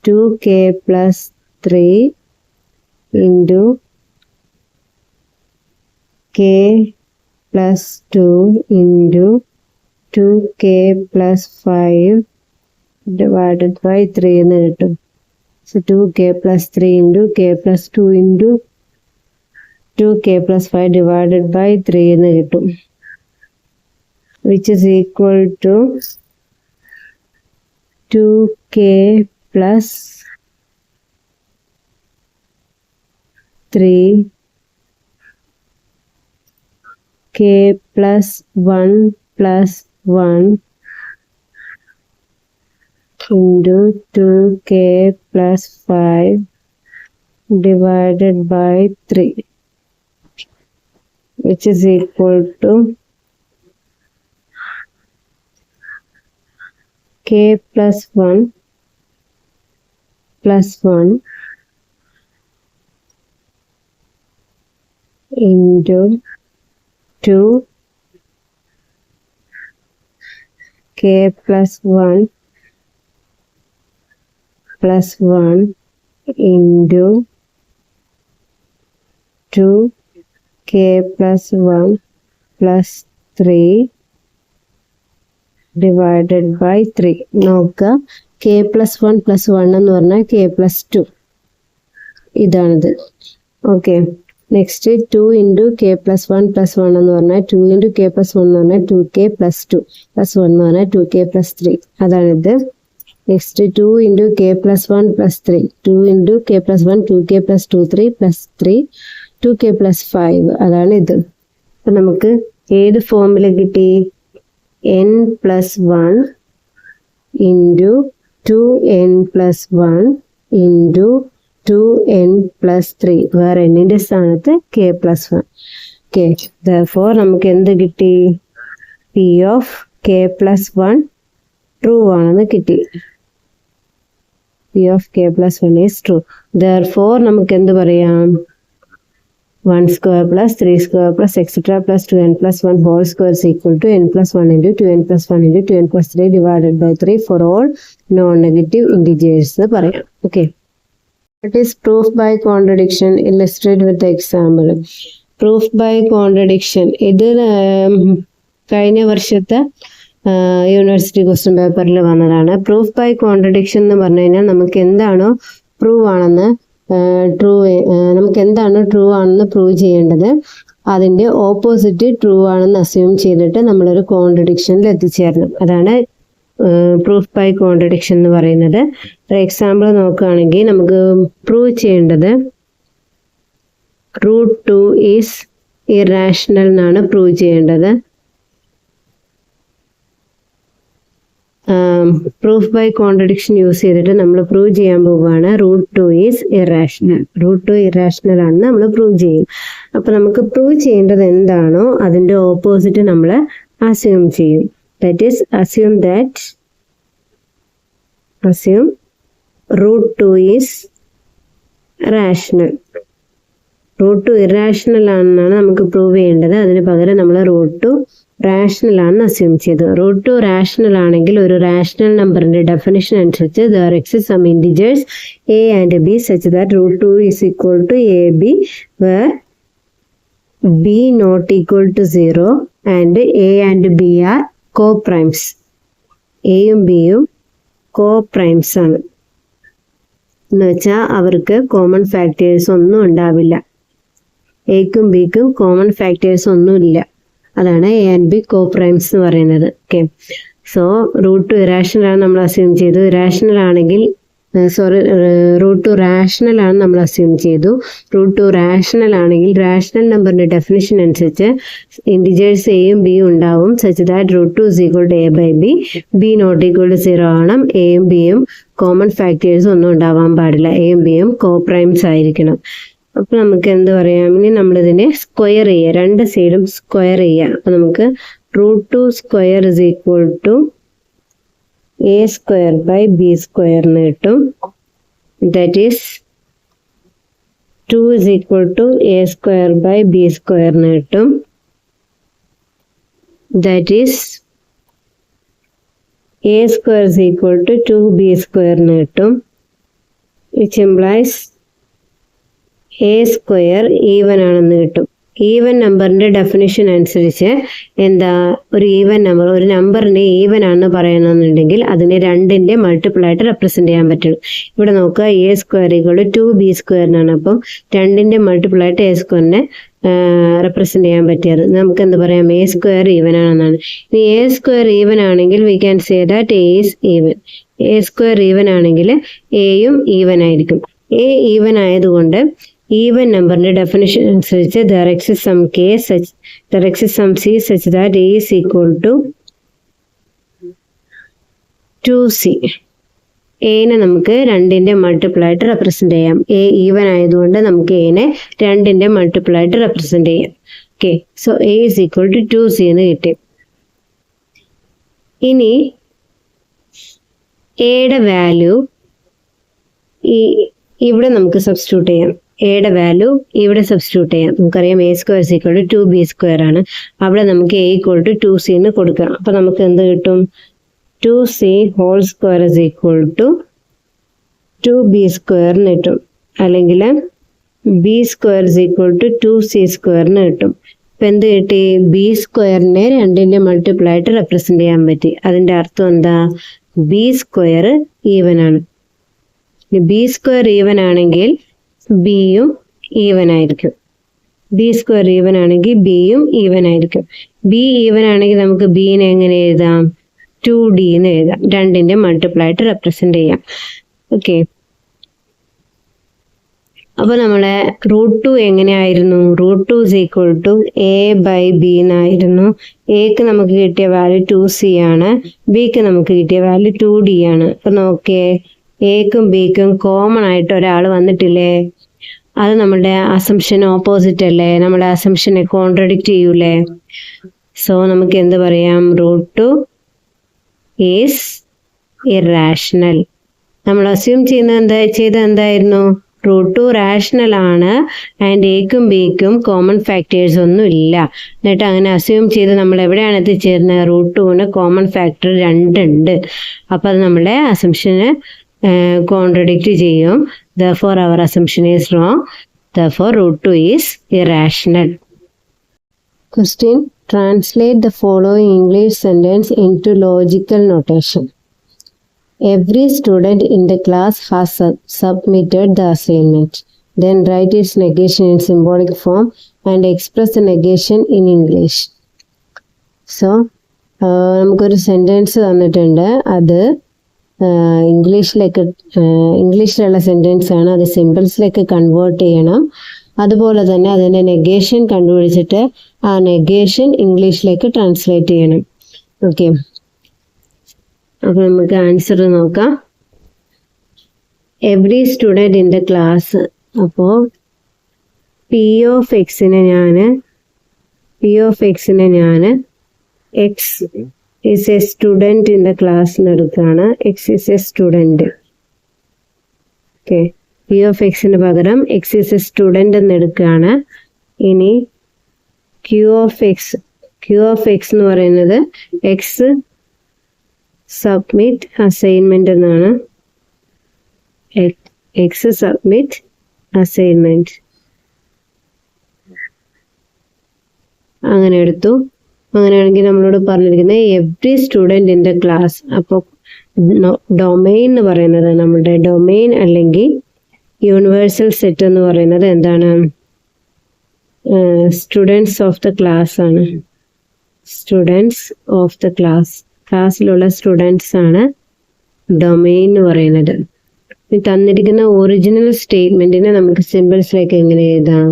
2k plus 3 into k plus 2 into 2k plus 5 divided by 3 എന്ന് കിട്ടും. So 2k plus 3 into k plus 2 into 2k plus 5 divided by 3 എന്ന് കിട്ടും, which is equal to 2k plus 3 k plus 1 plus 1 into 2k plus 5 divided by 3, which is equal to k plus 1 plus 1 into 2 k plus 1 plus 1 into 2 k plus 1 plus 3 divided by 3. നോക്കുക, k plus 1 plus 1 എന്ന് പറഞ്ഞാൽ k plus 2 ഇതാണിത്. Okay, next 2 into k plus 1 plus 1 എന്ന് പറഞ്ഞാൽ 2 into k plus 1 എന്ന് പറഞ്ഞാൽ 2k plus 2 plus 1 എന്ന് പറഞ്ഞാൽ 2k plus 3 അതാണിത്. Next 2 into k plus 1 plus 3, 2 into k plus 1 2k plus 2 3 plus 3 2k plus 5 അതാണ് ഇത്. അപ്പം നമുക്ക് ഏത് ഫോമിൽ കിട്ടി? n plus 1 into 2n plus 1 into 2n plus 3, വേറെ എന്നിൻ്റെ സ്ഥാനത്ത് k plus 1. ഓക്കെ, therefore നമുക്ക് എന്ത് കിട്ടി? p of k plus 1 true ആണെന്ന് കിട്ടി. p of k plus 1 is true. Therefore നമുക്ക് എന്ത് പറയാം? 1 square plus 3 square plus etc plus 2n plus 1 whole square is equal to n plus 1 into 2n plus 1 into 2n plus 3 divided by 3 for all non-negative integers എന്ന് പറയാം. Okay, it is proof by contradiction. Illustrate with the example. Proof by contradiction ഇത് കഴിഞ്ഞ വർഷത്തെ university question പേപ്പറിൽ വന്നതാണ്. Proof by contradiction എന്ന് പറഞ്ഞു കഴിഞ്ഞാൽ നമുക്ക് എന്താണോ പ്രൂവ് ആണെന്ന് നമുക്ക് എന്താണ് ട്രൂ ആണെന്ന് പ്രൂവ് ചെയ്യേണ്ടത് അതിൻ്റെ ഓപ്പോസിറ്റ് ട്രൂ ആണെന്ന് അസ്യൂം ചെയ്തിട്ട് നമ്മളൊരു കോൺട്രഡിക്ഷനിൽ എത്തിച്ചേരണം. അതാണ് പ്രൂഫ് ബൈ കോൺട്രഡിക്ഷൻ എന്ന് പറയുന്നത്. ഒരു എക്സാമ്പിൾ നോക്കുകയാണെങ്കിൽ നമുക്ക് പ്രൂവ് ചെയ്യേണ്ടത് √2 ഈസ് ഇറാഷണൽ എന്നാണ് പ്രൂവ് ചെയ്യേണ്ടത്. പ്രൂഫ് ബൈ കോൺട്രഡിക്ഷൻ യൂസ് ചെയ്തിട്ട് നമ്മൾ പ്രൂവ് ചെയ്യാൻ പോവുകയാണ് √2 ഈസ് ഇറാഷണൽ. √2 ഇറാഷണൽ ആണെന്ന് നമ്മൾ പ്രൂവ് ചെയ്യും. അപ്പോൾ നമുക്ക് പ്രൂവ് ചെയ്യേണ്ടത് എന്താണോ അതിൻ്റെ ഓപ്പോസിറ്റ് നമ്മൾ അസ്യൂം ചെയ്യും. That is assume √2 is rational. √2 irrational ആണെന്നാണ് നമുക്ക് പ്രൂവ് ചെയ്യേണ്ടത്. അതിന് പകരം നമ്മൾ √2 റാഷണൽ ആണെന്ന് അസ്യൂം ചെയ്തു. √2 റാഷണൽ ആണെങ്കിൽ ഒരു റാഷണൽ നമ്പറിന്റെ ഡെഫിനിഷൻ അനുസരിച്ച് there exist some integers a and b such that √2 is equal to ab where b not equal to 0 and a and b are co-primes. എയും ബിയും co-primes ആണ് എന്ന് വെച്ചാൽ അവർക്ക് കോമൺ ഫാക്ടേഴ്സ് ഒന്നും ഉണ്ടാവില്ല. എക്കും ബിക്കും കോമൺ ഫാക്ടേഴ്സ് ഒന്നുമില്ല. അതാണ് എ ആൻഡ് ബി co-primes എന്ന് പറയുന്നത്. ഓക്കെ, സോ √2 ഇറാഷണൽ ആണ് നമ്മൾ അസ്യൂം ചെയ്തു. ഇറാഷണൽ ആണെങ്കിൽ √2 റാഷണൽ ആണ് നമ്മൾ അസ്യൂം ചെയ്തു. √2 റാഷണൽ ആണെങ്കിൽ റാഷണൽ നമ്പറിന്റെ ഡെഫിനിഷൻ അനുസരിച്ച് ഇൻഡിജേഴ്സ് എയും ബിയും ഉണ്ടാവും such that √2 is equal to a by b, b not equal to 0 ആണ്. എയും ബിയും കോമൺ ഫാക്ടേഴ്സ് ഒന്നും ഉണ്ടാവാൻ പാടില്ല. എയും ബിയും co-primes ആയിരിക്കണം. അപ്പൊ നമുക്ക് എന്ത് പറയാം? ഇനി നമ്മളിതിനെ സ്ക്വയർ ചെയ്യുക, രണ്ട് സൈഡും സ്ക്വയർ ചെയ്യുക. അപ്പൊ നമുക്ക് √2 square is equal to a square by b square എന്ന് കിട്ടും. That is 2 is equal to a square by b square എന്ന് കിട്ടും. That is a square is equal to 2b square എന്ന് കിട്ടും. Which implies a square even ആണെന്ന് കിട്ടും. Even നമ്പറിൻ്റെ definition അനുസരിച്ച് എന്താ, ഒരു ഈവൻ നമ്പർ, ഒരു നമ്പറിനെ ഈവൻ ആണെന്ന് പറയണമെന്നുണ്ടെങ്കിൽ അതിനെ 2ന്റെ മൾട്ടിപ്പിൾ ആയിട്ട് റെപ്രസെന്റ് ചെയ്യാൻ പറ്റും. ഇവിടെ നോക്കുക, A square equal to 2b സ്ക്വയറിനാണ്. അപ്പം 2ന്റെ മൾട്ടിപ്പിൾ ആയിട്ട് എ സ്ക്വയറിനെ റെപ്രസെന്റ് ചെയ്യാൻ പറ്റിയത് നമുക്ക് എന്ത് പറയാം, എ സ്ക്വയർ ഈവൻ ആണെന്നാണ്. ഇനി എ സ്ക്വയർ ഈവൻ ആണെങ്കിൽ V can say that A is even. A square even ആണെങ്കിൽ എയും ഈവൻ ആയിരിക്കും. എ ഈവൻ ആയതുകൊണ്ട് ഈവൻ നമ്പറിന്റെ ഡെഫിനിഷൻ അനുസരിച്ച് there exists some c such that a is equal to 2c. എനെ നമുക്ക് 2ന്റെ മൾട്ടിപ്പിൾ ആയിട്ട് റെപ്രസെന്റ് ചെയ്യാം. എ ഈവൻ ആയതുകൊണ്ട് നമുക്ക് എനെ 2ന്റെ മൾട്ടിപ്പിൾ ആയിട്ട് റെപ്രസെന്റ് ചെയ്യാം. Okay, so A is equal to 2c എന്ന് കിട്ടി. ഇനി എയുടെ വാല്യൂ ഇവിടെ നമുക്ക് സബ്സ്റ്റിറ്റ്യൂട്ട് ചെയ്യാം. എയുടെ വാല്യൂ ഇവിടെ സബ്സ്റ്റിറ്റ്യൂട്ട് ചെയ്യാം. നമുക്കറിയാം A square is equal to 2b square ആണ്. അവിടെ നമുക്ക് എ ഈക്വൽ ടു 2c എന്ന് കൊടുക്കാം. അപ്പൊ നമുക്ക് എന്ത് കിട്ടും, 2c whole square is equal to 2b square എന്ന് കിട്ടും. അല്ലെങ്കിൽ b square is equal to 2c സ്ക്വയറിന് കിട്ടും. ഇപ്പൊ എന്ത് കിട്ടി, b സ്ക്വയറിനെ 2ന്റെ മൾട്ടിപ്പിൾ ആയിട്ട് റെപ്രസെന്റ് ചെയ്യാൻ പറ്റി. അതിന്റെ അർത്ഥം എന്താ, b സ്ക്വയർ ഈവൻ ആണ്. b സ്ക്വയർ ഈവൻ ആണെങ്കിൽ ബിയും ഈവൻ ആയിരിക്കും. ബി സ്ക്വയർ ഈവൻ ആണെങ്കിൽ ബിയും ഈവൻ ആയിരിക്കും. ബി ഈവൻ ആണെങ്കിൽ നമുക്ക് ബിനെ എങ്ങനെ എഴുതാം, 2d എന്ന് എഴുതാം. 2ന്റെ മൾട്ടിപ്പിൾ ആയിട്ട് റെപ്രസെന്റ് ചെയ്യാം. ഓക്കെ, അപ്പൊ നമ്മളെ √2 എങ്ങനെയായിരുന്നു, √2 is equal to a by b എന്നായിരുന്നു. എക്ക് നമുക്ക് കിട്ടിയ വാല്യൂ 2c ആണ്, ബിക്ക് നമുക്ക് കിട്ടിയ വാല്യൂ 2d ആണ്. അപ്പൊ നോക്കിയേ, എക്കും ബിക്കും കോമൺ ആയിട്ട് ഒരാൾ വന്നിട്ടില്ലേ, അത് നമ്മുടെ അസംഷൻ ഓപ്പോസിറ്റ് അല്ലേ, നമ്മുടെ അസംഷനെ കോൺട്രഡിക്റ്റ് ചെയ്യൂലേ. സോ നമുക്ക് എന്ത് പറയാം, √2 ഈസ് ഇറാഷണൽ. നമ്മൾ അസ്യൂം ചെയ്ത എന്തായിരുന്നു, √2 റാഷണൽ ആണ് ആൻഡ് എക്കും ബിക്കും കോമൺ ഫാക്ടേഴ്സ് ഒന്നും ഇല്ല. എന്നിട്ട് അങ്ങനെ അസ്യൂം ചെയ്ത് നമ്മൾ എവിടെയാണ് എത്തിച്ചേരുന്നത്, √2ന് കോമൺ ഫാക്ടർ 2 ഉണ്ട്. അപ്പൊ അത് നമ്മുടെ അസംഷന് കോൺട്രഡിക്റ്റ് ചെയ്യും. Therefore our assumption is wrong. Therefore √2 is irrational. Question: translate the following English sentence into logical notation. Every student in the class has submitted the assignment. Then write its negation in symbolic form and express the negation in English. So നമുക്കൊരു sentence തന്നിട്ടുണ്ട്. അത് ഇംഗ്ലീഷിലുള്ള sentence ആണ്. അത് സിമ്പിൾസിലേക്ക് convert ചെയ്യണം. അതുപോലെ തന്നെ അതിൻ്റെ negation കണ്ടുപിടിച്ചിട്ട് ആ നെഗേഷൻ ഇംഗ്ലീഷിലേക്ക് ട്രാൻസ്ലേറ്റ് ചെയ്യണം. ഓക്കെ, അപ്പോൾ നമുക്ക് ആൻസർ നോക്കാം. Every student in the class. അപ്പോൾ പി ഓഫ് എക്സിനെ ഞാൻ X is a student in the class എടുക്കുകയാണ്. x is a student. Okay, p of x ന് പകരം x is a student എന്ന് എടുക്കുകയാണ്. ഇനി q of x എന്ന് പറയുന്നത് x submit assignment എന്നാണ്. x submit assignment അങ്ങനെ എടുത്തു. അങ്ങനെയാണെങ്കിൽ നമ്മളോട് പറഞ്ഞിരിക്കുന്നത് every student in the class. അപ്പോൾ ഡൊമെയിൻ എന്ന് പറയുന്നത്, നമ്മുടെ ഡൊമെയിൻ അല്ലെങ്കിൽ യൂണിവേഴ്സൽ സെറ്റ് എന്ന് പറയുന്നത് എന്താണ്, സ്റ്റുഡൻസ് ഓഫ് ദ ക്ലാസ് ആണ്. സ്റ്റുഡൻസ് ഓഫ് ദ ക്ലാസ്സിലുള്ള സ്റ്റുഡൻസ് ആണ് ഡൊമെയിൻ എന്ന് പറയുന്നത്. തന്നിരിക്കുന്ന ഒറിജിനൽ സ്റ്റേറ്റ്മെന്റിനെ നമുക്ക് സിമ്പിൾസിലേക്ക് എങ്ങനെ എഴുതാം,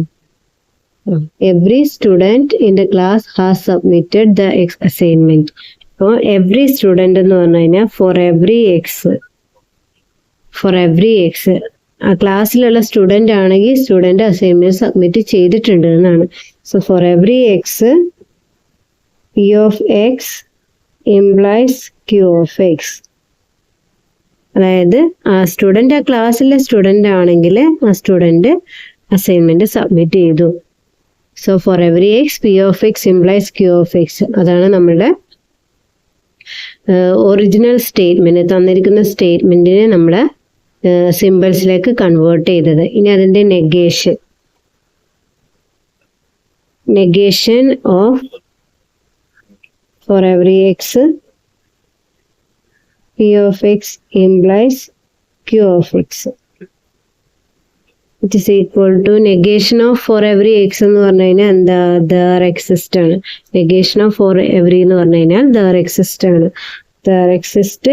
every student in the class has submitted the assignment. അപ്പോൾ എവ്രി സ്റ്റുഡൻറ് എന്ന് പറഞ്ഞു കഴിഞ്ഞാൽ ഫോർ എവ്രി എക്സ് ആ ക്ലാസ്സിലുള്ള സ്റ്റുഡൻ്റ് ആണെങ്കിൽ സ്റ്റുഡൻറ് അസൈൻമെന്റ് സബ്മിറ്റ് ചെയ്തിട്ടുണ്ട് എന്നാണ്. So for every X P of X implies Q of X. അതായത് ആ സ്റ്റുഡൻറ് ആ ക്ലാസ്സിലെ സ്റ്റുഡൻ്റ് ആണെങ്കിൽ ആ സ്റ്റുഡൻറ് അസൈൻമെൻറ്റ് സബ്മിറ്റ് ചെയ്തു. So for every X P of X implies Q of X. അതാണ് നമ്മളുടെ ഒറിജിനൽ സ്റ്റേറ്റ്മെൻറ്റ്. തന്നിരിക്കുന്ന സ്റ്റേറ്റ്മെൻറ്റിനെ നമ്മൾ സിമ്പിൾസിലേക്ക് കൺവേർട്ട് ചെയ്തത്. ഇനി അതിൻ്റെ negation of for every X P of X implies Q of x. It is equal to negation of for every x എന്ന് പറഞ്ഞു കഴിഞ്ഞാൽ എന്താ, ദർ എക്സിസ്റ്റ് ആണ്. നെഗേഷൻ ഓഫ് ഫോർ എവറി എന്ന് പറഞ്ഞു കഴിഞ്ഞാൽ ദർ എക്സിസ്റ്റ് ആണ്. There exist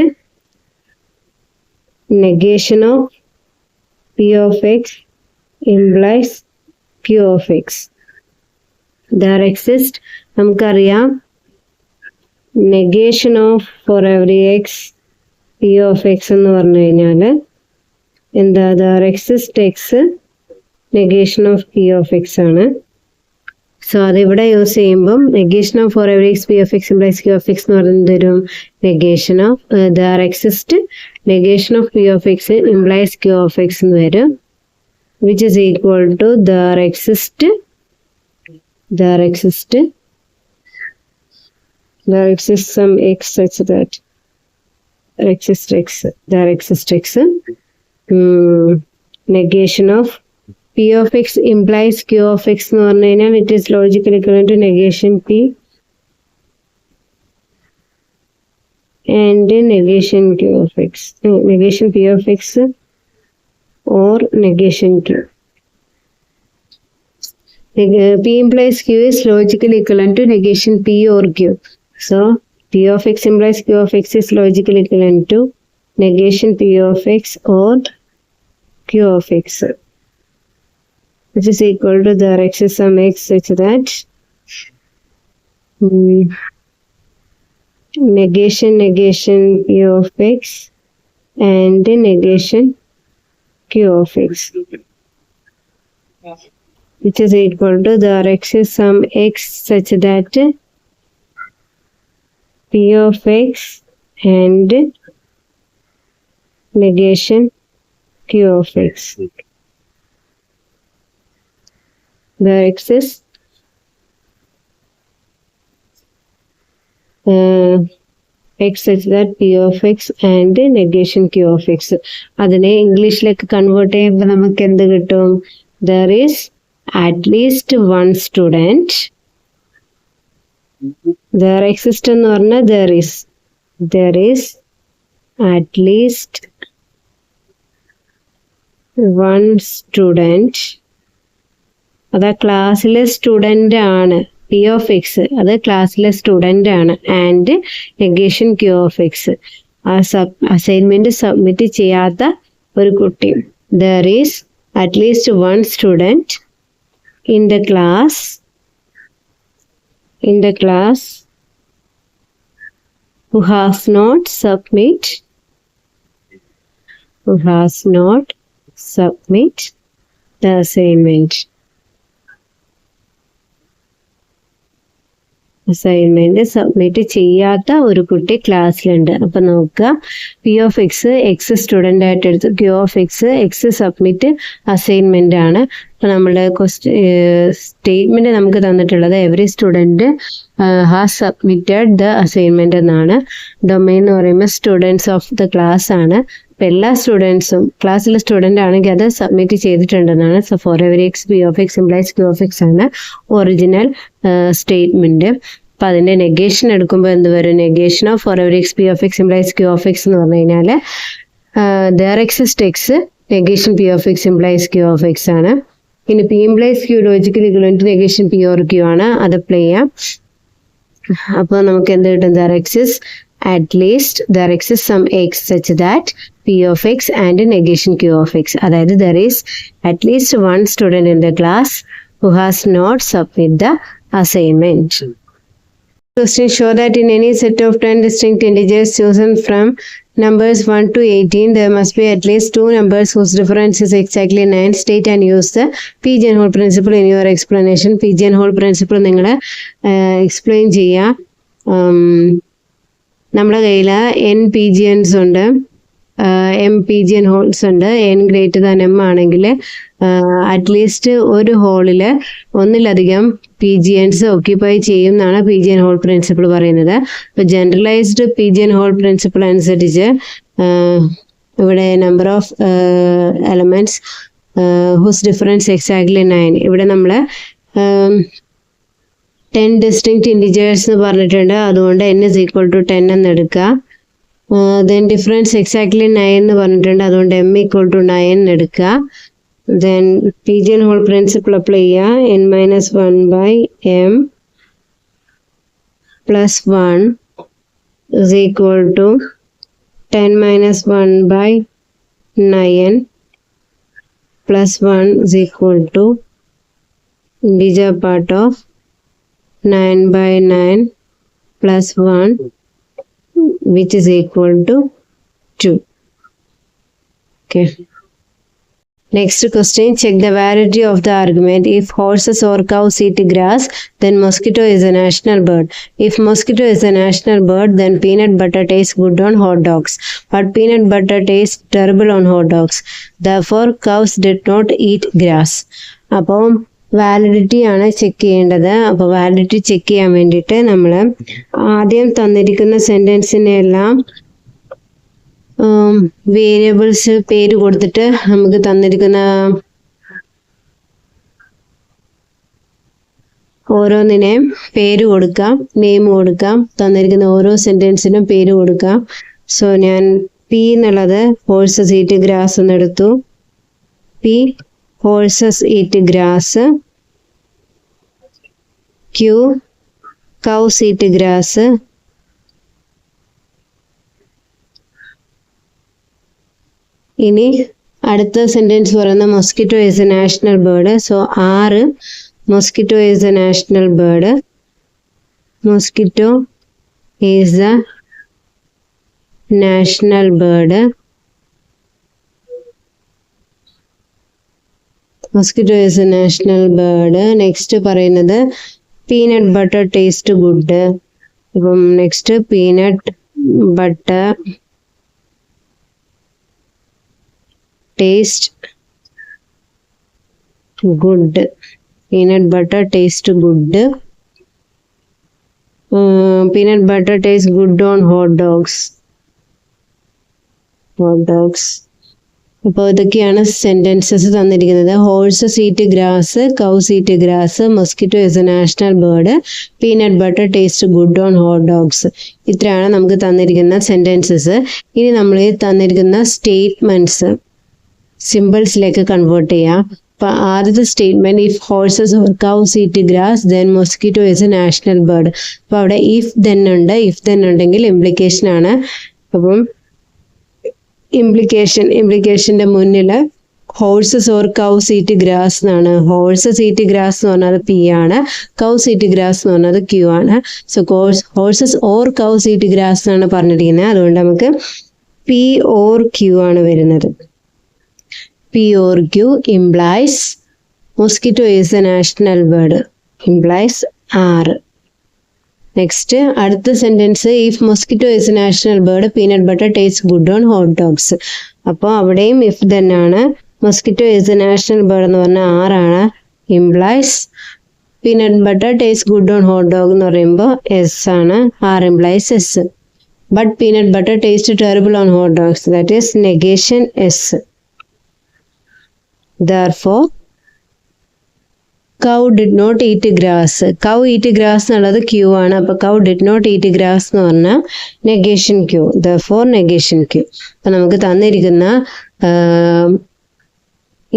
negation of P of X implies Q of x. There exist നമുക്കറിയാം, negation of for every X P of X എന്ന് പറഞ്ഞു കഴിഞ്ഞാൽ എന്താ, there exist x negation of P of X ആണ്. So അതിവിടെ use ചെയ്യുമ്പം negation of for every X P of X implies Q of X എന്ന് പറയുന്നത് തരും negation of there exist negation of P of X implies Q of X എന്ന് വരും, which is equal to there exist some x such that there exists x negation of p of x implies q of x എന്ന് പറഞ്ഞു കഴിഞ്ഞാൽ it is logically equivalent to negation p and negation q of x, negation p of x or negation q. P implies q is logically equivalent to negation p or q. So p of x implies q of x is logically equivalent to negation p of x or q of x, which is equal to the x is some x such that negation p of x and negation q of x, which is equal to the x is some x such that p of x and negation q of x. The x is x such that p of x and negation q of x. അതിനെ ഇംഗ്ലീഷിലേക്ക് convert ചെയ്യുമ്പോൾ നമുക്ക് എന്ത് കിട്ടും? There is at least one student. There exists എന്ന് പറഞ്ഞാൽ there is at least one student. അത് ക്ലാസ്സിലെ സ്റ്റുഡൻ്റ് ആണ്. പി ഓഫ് എക്സ് അത് ക്ലാസ്സിലെ സ്റ്റുഡൻ്റ് ആണ്. And negation Q of X assignment submit ചെയ്യാത്ത ഒരു കുട്ടി. There is at least one student in the class who has not submit the assignment submit ചെയ്യാത്ത ഒരു കുട്ടി ക്ലാസ്സിലുണ്ട്. അപ്പം നോക്കുക, പി ഓഫ് എക്സ് സ്റ്റുഡൻ്റ് ആയിട്ട് എടുത്ത്, Q of X submit assignment ആണ്. അപ്പം നമ്മുടെ സ്റ്റേറ്റ്മെൻറ്റ് നമുക്ക് തന്നിട്ടുള്ളത് every student has submitted the assignment എന്നാണ്. ഡൊമൈൻ എന്ന് പറയുമ്പോൾ സ്റ്റുഡൻസ് ഓഫ് ദ ക്ലാസ് ആണ്. അപ്പം എല്ലാ സ്റ്റുഡൻസും ക്ലാസ്സിലെ സ്റ്റുഡൻ്റ് ആണെങ്കിൽ അത് സബ്മിറ്റ് ചെയ്തിട്ടുണ്ടെന്നാണ്. So for every X P of X implies Q of X ആണ് ഒറിജിനൽ സ്റ്റേറ്റ്മെൻറ്റ്. അപ്പം അതിൻ്റെ നെഗേഷൻ എടുക്കുമ്പോൾ എന്ത് വരും? Negation of for every X P of X implies Q of X എന്ന് പറഞ്ഞു കഴിഞ്ഞാൽ there exist x negation P of X implies Q of X ആണ്. ഇനി P implies Q logically equivalent to negation P or Q ആണ്. അത് apply ചെയ്യാം. അപ്പോൾ നമുക്ക് എന്ത് കിട്ടും? There exist at least there exists some x such that p of x and negation q of x. അതായത് there is at least one student in the class who has not submitted the assignment. Question: show that in any set of 10 distinct integers chosen from numbers 1 to 18 there must be at least two numbers whose difference is exactly 9. State and use the pigeonhole principle in your explanation. Pigeonhole principle നിങ്ങൾ explain ചെയ്യുക. നമ്മുടെ കയ്യിൽ n pigeons ഉണ്ട്. M pigeon holes ഉണ്ട്. n greater than m ആണെങ്കിൽ at least ഒരു ഹോളിൽ ഒന്നിലധികം പി ജി എൻസ് ഓക്യുപ്പൈ ചെയ്യും എന്നാണ് pigeon hole principle പറയുന്നത്. ഇപ്പോൾ generalised pigeon hole principle അനുസരിച്ച് ഇവിടെ number of elements whose difference exactly 9. ഇവിടെ നമ്മൾ 10 ഡിസ്റ്റിങ്ക്റ്റ് ഇൻഡിജേഴ്സ് എന്ന് പറഞ്ഞിട്ടുണ്ട്. അതുകൊണ്ട് n is equal to 10 എന്ന് എടുക്കുക. ദെൻ ഡിഫറൻസ് എക്സാക്ട്ലി 9 എന്ന് പറഞ്ഞിട്ടുണ്ട്. അതുകൊണ്ട് m equal to 9 എന്ന് എടുക്കുക. Then pigeon hole principle apply ചെയ്യുക. n minus 1 by m plus 1 is equal to 10 minus 1 by 9 plus 1 is equal to integer part of 9 by 9 plus 1 which is equal to 2. Okay. Next question, check the validity of the argument. If horses or cows eat grass, then mosquito is a national bird. If mosquito is a national bird, then peanut butter tastes good on hot dogs. But peanut butter tastes terrible on hot dogs. Therefore, cows did not eat grass. അപ്പോൾ validity ആണ് check ചെയ്യേണ്ടത്. അപ്പോൾ validity check ചെയ്യാൻ വേണ്ടിയിട്ട് നമ്മൾ ആദ്യം തന്നിരിക്കുന്ന സെൻറ്റൻസിനെല്ലാം variables പേര് കൊടുത്തിട്ട് നമുക്ക് തന്നിരിക്കുന്ന ഓരോന്നിനെയും പേര് കൊടുക്കാം, നെയിം കൊടുക്കാം, തന്നിരിക്കുന്ന ഓരോ സെൻറ്റൻസിനും പേര് കൊടുക്കാം. സോ ഞാൻ പി എന്നുള്ളത് ഹോഴ്സസ് ഈറ്റ് ഗ്രാസ് എന്നെടുത്തു. P horses eat grass. Q cows eat grass. ഇനി അടുത്ത സെന്റൻസ് പറയുന്ന mosquito is a national bird. So 6 mosquito is a national bird. Mosquito is a national bird. Mosquito is a national bird. Next പറയുന്നത് peanut butter taste good. ഇപ്പം next peanut butter taste good. Peanut butter taste good. Peanut butter taste good on hot dogs. Hot dogs. അപ്പോൾ ഇതൊക്കെയാണ് sentences തന്നിരിക്കുന്നത്. Horses eat grass, cows eat grass, mosquito is a national bird, peanut butter taste good on hot dogs. ഇത്രയാണ് നമുക്ക് തന്നിരിക്കുന്ന sentences. ഇനി നമ്മൾ ഈ തന്നിരിക്കുന്ന സ്റ്റേറ്റ്മെൻറ്റ്സ് സിമ്പിൾസിലേക്ക് കൺവേർട്ട് ചെയ്യാം. അപ്പോൾ ആദ്യത്തെ statement, if horses or cows eat grass then mosquito is a national bird. അപ്പോൾ അവിടെ ഇഫ് ദെൻ ഉണ്ട്. ഇഫ് ദെൻ ഉണ്ടെങ്കിൽ ഇംപ്ലിക്കേഷൻ ആണ്. അപ്പം ഇംപ്ലിക്കേഷന്റെ മുന്നിൽ horses or cows eat grass എന്നാണ്. ഹോഴ്സസ് ഈറ്റ് ഗ്രാസ് എന്ന് പറഞ്ഞാൽ പി ആണ്. കൗസ് ഈറ്റ് ഗ്രാസ് എന്ന് പറഞ്ഞത് ക്യൂ ആണ്. So horses or cows eat grass എന്നാണ് പറഞ്ഞിരിക്കുന്നത്. അതുകൊണ്ട് നമുക്ക് പി ഓർ ക്യൂ ആണ് വരുന്നത്. P or Q implies mosquito is a national bird. Implies 6. Next അടുത്ത sentence, if mosquito is a national bird peanut butter taste good on hot dogs. അപ്പോൾ അവിടെയും if തന്നെയാണ്. Mosquito is a national bird എന്ന് പറഞ്ഞാൽ 6 ആണ്. Implies peanut butter taste good on hot dog എന്ന് പറയുമ്പോൾ S ആണ്. 6 implies S. But peanut butter taste terrible on hot dogs, that is negation S. Therefore, cow did not eat grass. Cow eat grass എന്നുള്ളത് Q ആണ്. അപ്പോൾ cow did not eat grass എന്ന് പറഞ്ഞാൽ negation Q. Therefore, negation Q. അപ്പോൾ നമുക്ക് തന്നിരിക്കുന്ന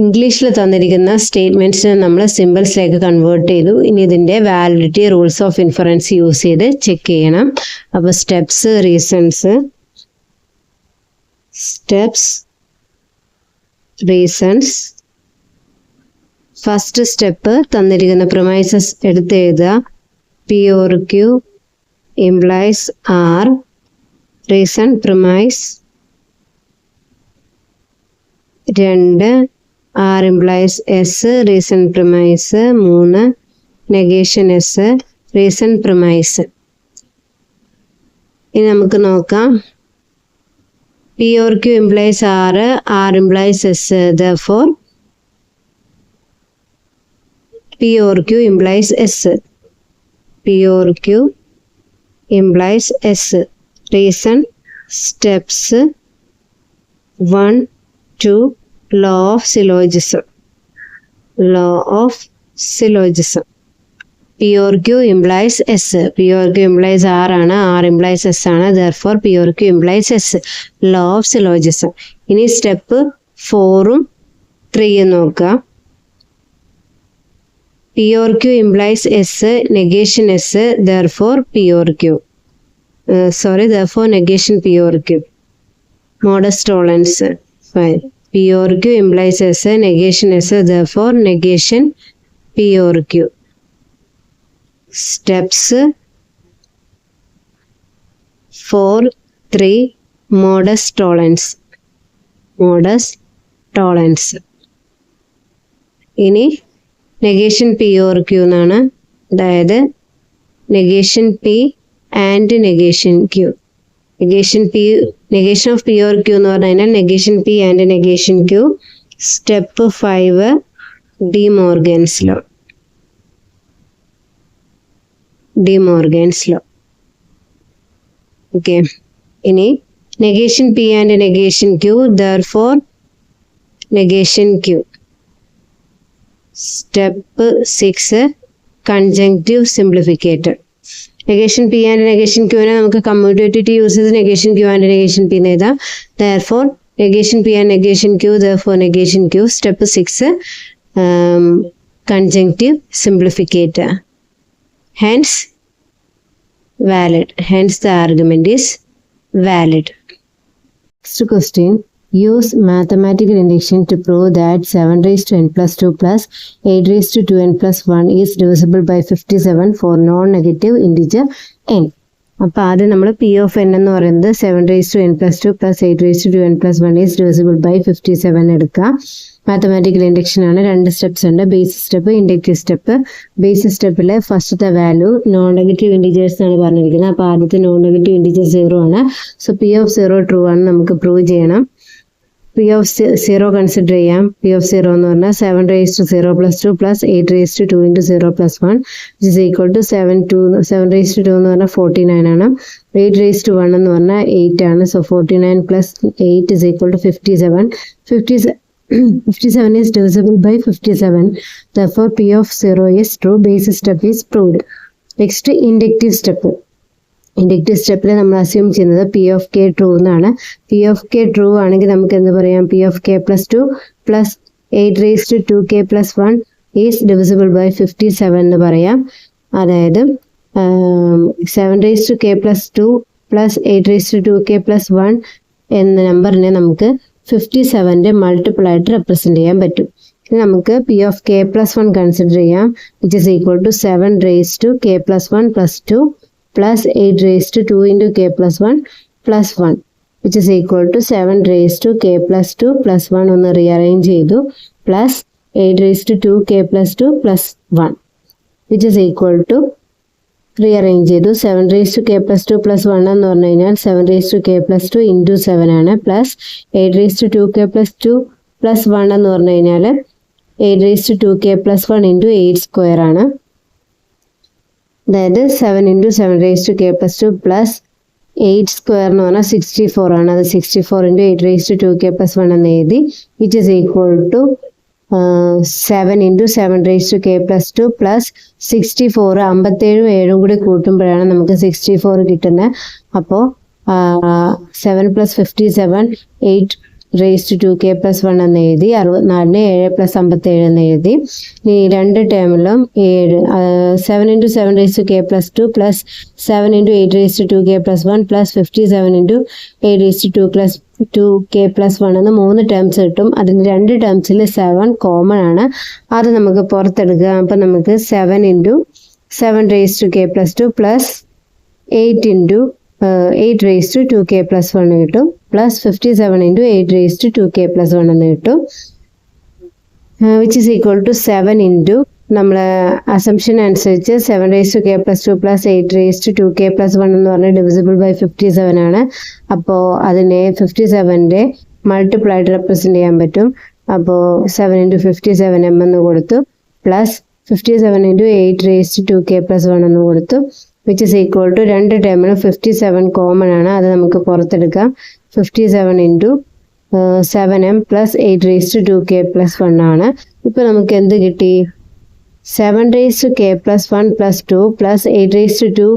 ഇംഗ്ലീഷിൽ തന്നിരിക്കുന്ന സ്റ്റേറ്റ്മെൻറ്റ്സിനെ നമ്മൾ സിമ്പിൾസിലേക്ക് കൺവേർട്ട് ചെയ്തു. ഇനി ഇതിൻ്റെ validity rules of inference use ചെയ്ത് ചെക്ക് ചെയ്യണം. അപ്പോൾ steps, reasons, reasons. First step തന്നിരിക്കുന്ന പ്രൊമൈസസ് എടുത്ത് എഴുതുക. P or Q implies R. Reason premise 2. R implies S. Reason premise 3. Negation S. Reason premise. ഇനി നമുക്ക് നോക്കാം P or Q implies R, R implies S. Therefore, P or Q implies S. P or Q implies S. Reason, steps 1, 2, law of syllogism. Law of syllogism. P or Q implies S. P or Q implies R ആണ്, R implies S ആണ്. Therefore, P or Q implies S. Law of syllogism. ഇനി step 4ഉം 3ഉം നോക്കുക. P or Q implies S, negation S, therefore P or Q. Therefore negation P or Q. Modus tollens. Fine. P or Q implies S, negation S, therefore negation P or Q. Steps 4, 3, modus tollens. Modus tollens. ഇനി negation P or Q എന്നാണ്. അതായത് negation P and negation Q. Negation of P or Q എന്ന് പറഞ്ഞു കഴിഞ്ഞാൽ negation P and negation Q. Step 5 De Morgan's law. De Morgan's law. Okay. ഇനി negation P and negation Q, therefore negation Q. Step 6 conjunctive simplificator. Negation P and negation Q നെ നമുക്ക് commutative T use ചെയ്ത് negation Q and negation P എന്ന് എഴുതാം. Therefore negation P and negation Q, therefore negation Q. Step 6 conjunctive simplificator. Hence valid. Hence the argument is valid. Next question. Use mathematical induction to prove that 7 raised to n plus 2 plus 8 raised to 2n plus 1 is divisible by 57 for non-negative integer n. അപ്പോൾ ആദ്യം നമ്മൾ P of N എന്ന് പറയുന്നത് 7 raised to n plus 2 plus 8 raised to 2n plus 1 is divisible by 57 എടുക്കുക. Mathematical induction ആണ്. 2 steps ഉണ്ട്. Basis step, inductive step. Basis സ്റ്റെപ്പിൽ ഫസ്റ്റത്തെ വാല്യൂ നോൺ നെഗറ്റീവ് ഇൻഡിജേഴ്സ് ആണ് പറഞ്ഞിരിക്കുന്നത്. അപ്പോൾ ആദ്യത്തെ നോൺ നെഗറ്റീവ് ഇൻഡിജർ 0 ആണ്. സോ പി ഓഫ് 0 ട്രൂ ആണ് നമുക്ക് പ്രൂവ് ചെയ്യണം. പി ഓഫ് 0 കൺസിഡർ ചെയ്യാം. പി ഓഫ് 0 എന്ന് പറഞ്ഞാൽ 7 raised to 0 plus 2 plus 8 raised to 2 into 0 plus 1 which is equal to 7 raised to 2 എന്ന് പറഞ്ഞാൽ 49 ആണ്. 8 raised to 1 എന്ന് പറഞ്ഞാൽ 8 ആണ്. So 49 plus 8 is equal to 57. 57 is divisible by 57. Therefore, P of 0 is true. Basis step is proved. Next, inductive step. Inductive സ്റ്റെപ്പിൽ നമ്മൾ assume ചെയ്യുന്നത് P of K true എന്നാണ്. പി ഓഫ് കെ ട്രൂ ആണെങ്കിൽ നമുക്ക് എന്ത് പറയാം? P of K plus 2 plus 8 raised to 2k plus 1 is divisible by 57 എന്ന് പറയാം. അതായത് 7 raised to k plus 2 plus 8 raised to 2k plus 1 എന്ന നമ്പറിനെ നമുക്ക് 57ന്റെ മൾട്ടിപ്പിൾ ആയിട്ട് റെപ്രസെന്റ് ചെയ്യാൻ പറ്റും. ഇനി നമുക്ക് P of K plus 1 consider ചെയ്യാം, which is equal to 7 raised to k plus 1 plus 2 plus 8 raised to 2 into k plus 1 plus 1 which is equal to 7 raised to k plus 2 plus 1 ഒന്ന് rearrange ചെയ്തു plus 8 raised to 2k plus 2 plus 1 which is equal to rearrange ചെയ്തു 7 raised to k plus 2 plus 1 എന്ന് പറഞ്ഞു കഴിഞ്ഞാൽ 7 raised to k plus 2 into 7 ആണ് plus 8 raised to 2k plus 2 plus 1 എന്ന് പറഞ്ഞു കഴിഞ്ഞാൽ 8 raised to 2k plus 1 into 8 square ആണ്. അതായത് 7 into 7 raised to k plus 2 plus 8 square എന്ന് പറഞ്ഞാൽ 64 ആണ്. അത് 64 into 8 raised to 2k plus 1 എന്ന് എഴുതി which is equal to 7 into 7 raised to k plus 2 plus 64 57 7 കൂടി കൂട്ടുമ്പോഴാണ് നമുക്ക് 64 കിട്ടുന്നത്. അപ്പോൾ 7 plus 57 8 raised to 2k plus 1 എന്ന് എഴുതി 64 7 plus 57 എന്ന് എഴുതി. ഇനി രണ്ട് ടേമിലും 7 into 7 raised to k plus 2 plus 7 into 8 raised to 2k plus 1 plus 57 into 8 raised to 2k plus 1 എന്ന് 3 ടേംസ് കിട്ടും. അതിന് രണ്ട് ടേംസിൽ 7 കോമൺ ആണ്. അത് നമുക്ക് പുറത്തെടുക്കുക. അപ്പം നമുക്ക് 7 into 7 raised to k plus 2 plus 8 into 8 raised to 2k plus 1 കിട്ടും plus 57 into 8 raised to 2k plus 1 എന്ന് കിട്ടും which is equal to 7 into നമ്മൾ അസംഷൻ അനുസരിച്ച് 7 raised to k plus 2 plus 8 raised to 2k plus 1 എന്ന് പറഞ്ഞാൽ divisible by 57 ആണ്. അപ്പോൾ അതിനെ 57ന്റെ മൾട്ടിപ്പിൾ ആയിട്ട് റെപ്രസെന്റ് ചെയ്യാൻ പറ്റും. അപ്പോൾ 7 into 57 m എന്ന് കൊടുത്തു, plus 57 into 8 raised to 2k plus 1 എന്ന് കൊടുത്തു, വിച്ച് ഇസ് ഈക്വൽ ടു രണ്ട് ടേമിലും 57 കോമൺ ആണ്, അത് നമുക്ക് പുറത്തെടുക്കാം. 57 into 7m plus 8 raised to 2k plus 1 ആണ്. ഇപ്പോൾ നമുക്ക് എന്ത് കിട്ടി? 7 raised to k plus 1 plus 2 plus 8 raised to 2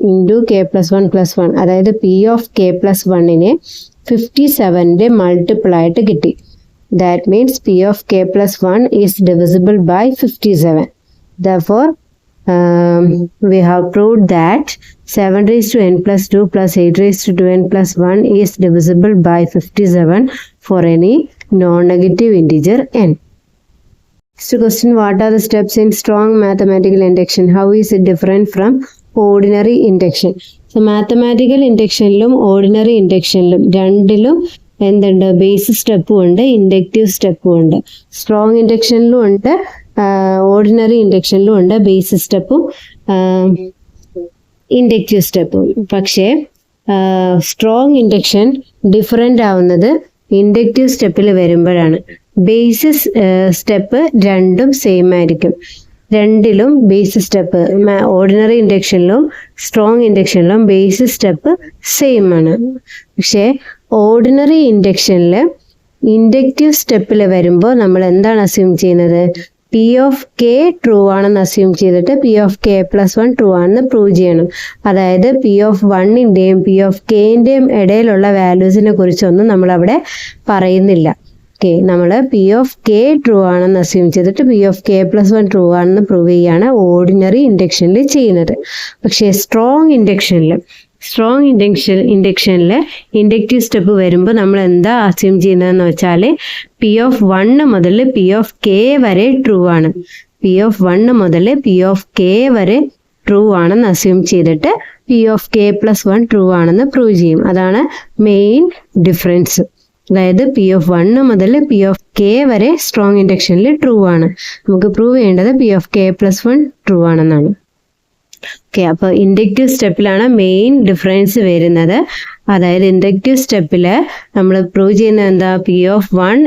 into k plus 1 plus 1. അതായത് p of k plus 1നെ 57ന്റെ മൾട്ടിപ്പിൾ ആയിട്ട് കിട്ടി. That means p of k plus 1 is divisible by 57. Therefore, we have proved that 7 raised to n plus 2 plus 8 raised to 2n plus 1 is divisible by 57 for any non-negative integer n. Next question, what are the steps in strong mathematical induction? How is it different from ordinary induction? So mathematical inductionലും ordinary inductionലും രണ്ടിലും എന്തുണ്ട്? Basis സ്റ്റെപ്പും ഉണ്ട്, inductive സ്റ്റെപ്പും ഉണ്ട്. Strong ഇൻഡക്ഷനിലും ഉണ്ട്, ordinary ഇൻഡക്ഷനിലും ഉണ്ട് basis സ്റ്റെപ്പും inductive സ്റ്റെപ്പും. പക്ഷേ strong induction different ആവുന്നത് inductive സ്റ്റെപ്പിൽ വരുമ്പോഴാണ്. ബേസിസ് സ്റ്റെപ്പ് രണ്ടും സെയിം ആയിരിക്കും. രണ്ടിലും ബേസിസ് സ്റ്റെപ്പ് ഓർഡിനറി ഇൻഡക്ഷനിലും സ്ട്രോങ് ഇൻഡക്ഷനിലും ബേസിസ് സ്റ്റെപ്പ് സെയിം ആണ്. പക്ഷേ ഓർഡിനറി ഇൻഡക്ഷനിൽ ഇൻഡക്റ്റീവ് സ്റ്റെപ്പിൽ വരുമ്പോൾ നമ്മൾ എന്താണ് അസ്യൂം ചെയ്യുന്നത്? പി ഓഫ് കെ ട്രൂ ആണെന്ന് അസ്യൂം ചെയ്തിട്ട് P of K plus 1 true ആണെന്ന് പ്രൂവ് ചെയ്യണം. അതായത് പി ഓഫ് 1ൻ്റെയും പി ഓഫ് കെൻ്റെയും ഇടയിലുള്ള വാല്യൂസിനെ കുറിച്ചൊന്നും നമ്മളവിടെ പറയുന്നില്ല. ഓക്കെ, നമ്മൾ പി ഓഫ് കെ ട്രൂ ആണെന്ന് അസ്യൂം ചെയ്തിട്ട് P of K plus 1 true ആണെന്ന് പ്രൂവ് ചെയ്യുകയാണ് ഓർഡിനറി ഇൻഡക്ഷനിൽ ചെയ്യുന്നത്. പക്ഷേ സ്ട്രോങ് ഇൻഡക്ഷനിൽ ഇൻഡക്റ്റീവ് സ്റ്റെപ്പ് വരുമ്പോൾ നമ്മൾ എന്താ അസ്യൂം ചെയ്യുന്നതെന്ന് വെച്ചാൽ പി ഓഫ് 1 മുതൽ പി ഓഫ് കെ വരെ ട്രൂ ആണ്. പി ഓഫ് 1 മുതൽ പി ഓഫ് കെ വരെ ട്രൂ ആണെന്ന് അസ്യൂം ചെയ്തിട്ട് P of K plus 1 true ആണെന്ന് പ്രൂവ് ചെയ്യും. അതാണ് മെയിൻ ഡിഫറൻസ്. അതായത് പി ഓഫ് 1 മുതൽ പി ഓഫ് കെ വരെ സ്ട്രോങ് ഇൻഡക്ഷനിൽ ട്രൂ ആണ്. നമുക്ക് പ്രൂവ് ചെയ്യേണ്ടത് P of K plus 1 true ആണെന്നാണ്. ഓക്കെ, അപ്പോൾ ഇൻഡക്റ്റീവ് സ്റ്റെപ്പിലാണ് മെയിൻ ഡിഫറൻസ് വരുന്നത്. അതായത് ഇൻഡക്റ്റീവ് സ്റ്റെപ്പിൽ നമ്മൾ പ്രൂവ് ചെയ്യുന്നത് എന്താ? P of 1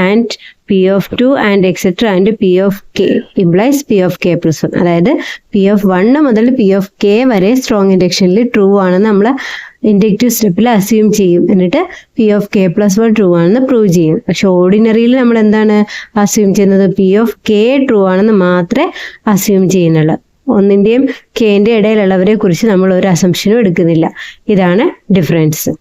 and P of 2 and etcetera and P of K implies P of K plus 1. അതായത് പി ഓഫ് 1 മുതൽ പി ഓഫ് കെ വരെ സ്ട്രോങ് ഇൻഡക്ഷനിൽ ട്രൂ ആണെന്ന് നമ്മൾ ഇൻഡക്റ്റീവ് സ്റ്റെപ്പിൽ അസ്യൂം ചെയ്യും. എന്നിട്ട് P of K plus 1 true ആണെന്ന് പ്രൂവ് ചെയ്യും. പക്ഷെ ഓർഡിനറിയിൽ നമ്മൾ എന്താണ് അസ്യൂം ചെയ്യുന്നത്? പി ഓഫ് കെ ട്രൂ ആണെന്ന് മാത്രമേ അസ്യൂം ചെയ്യുന്നുള്ളൂ. ഒന്നിൻ്റെയും കെൻ്റെ ഇടയിലുള്ളവരെ കുറിച്ച് നമ്മൾ ഒരു അസംഷനും എടുക്കുന്നില്ല. ഇതാണ് ഡിഫറൻസ്.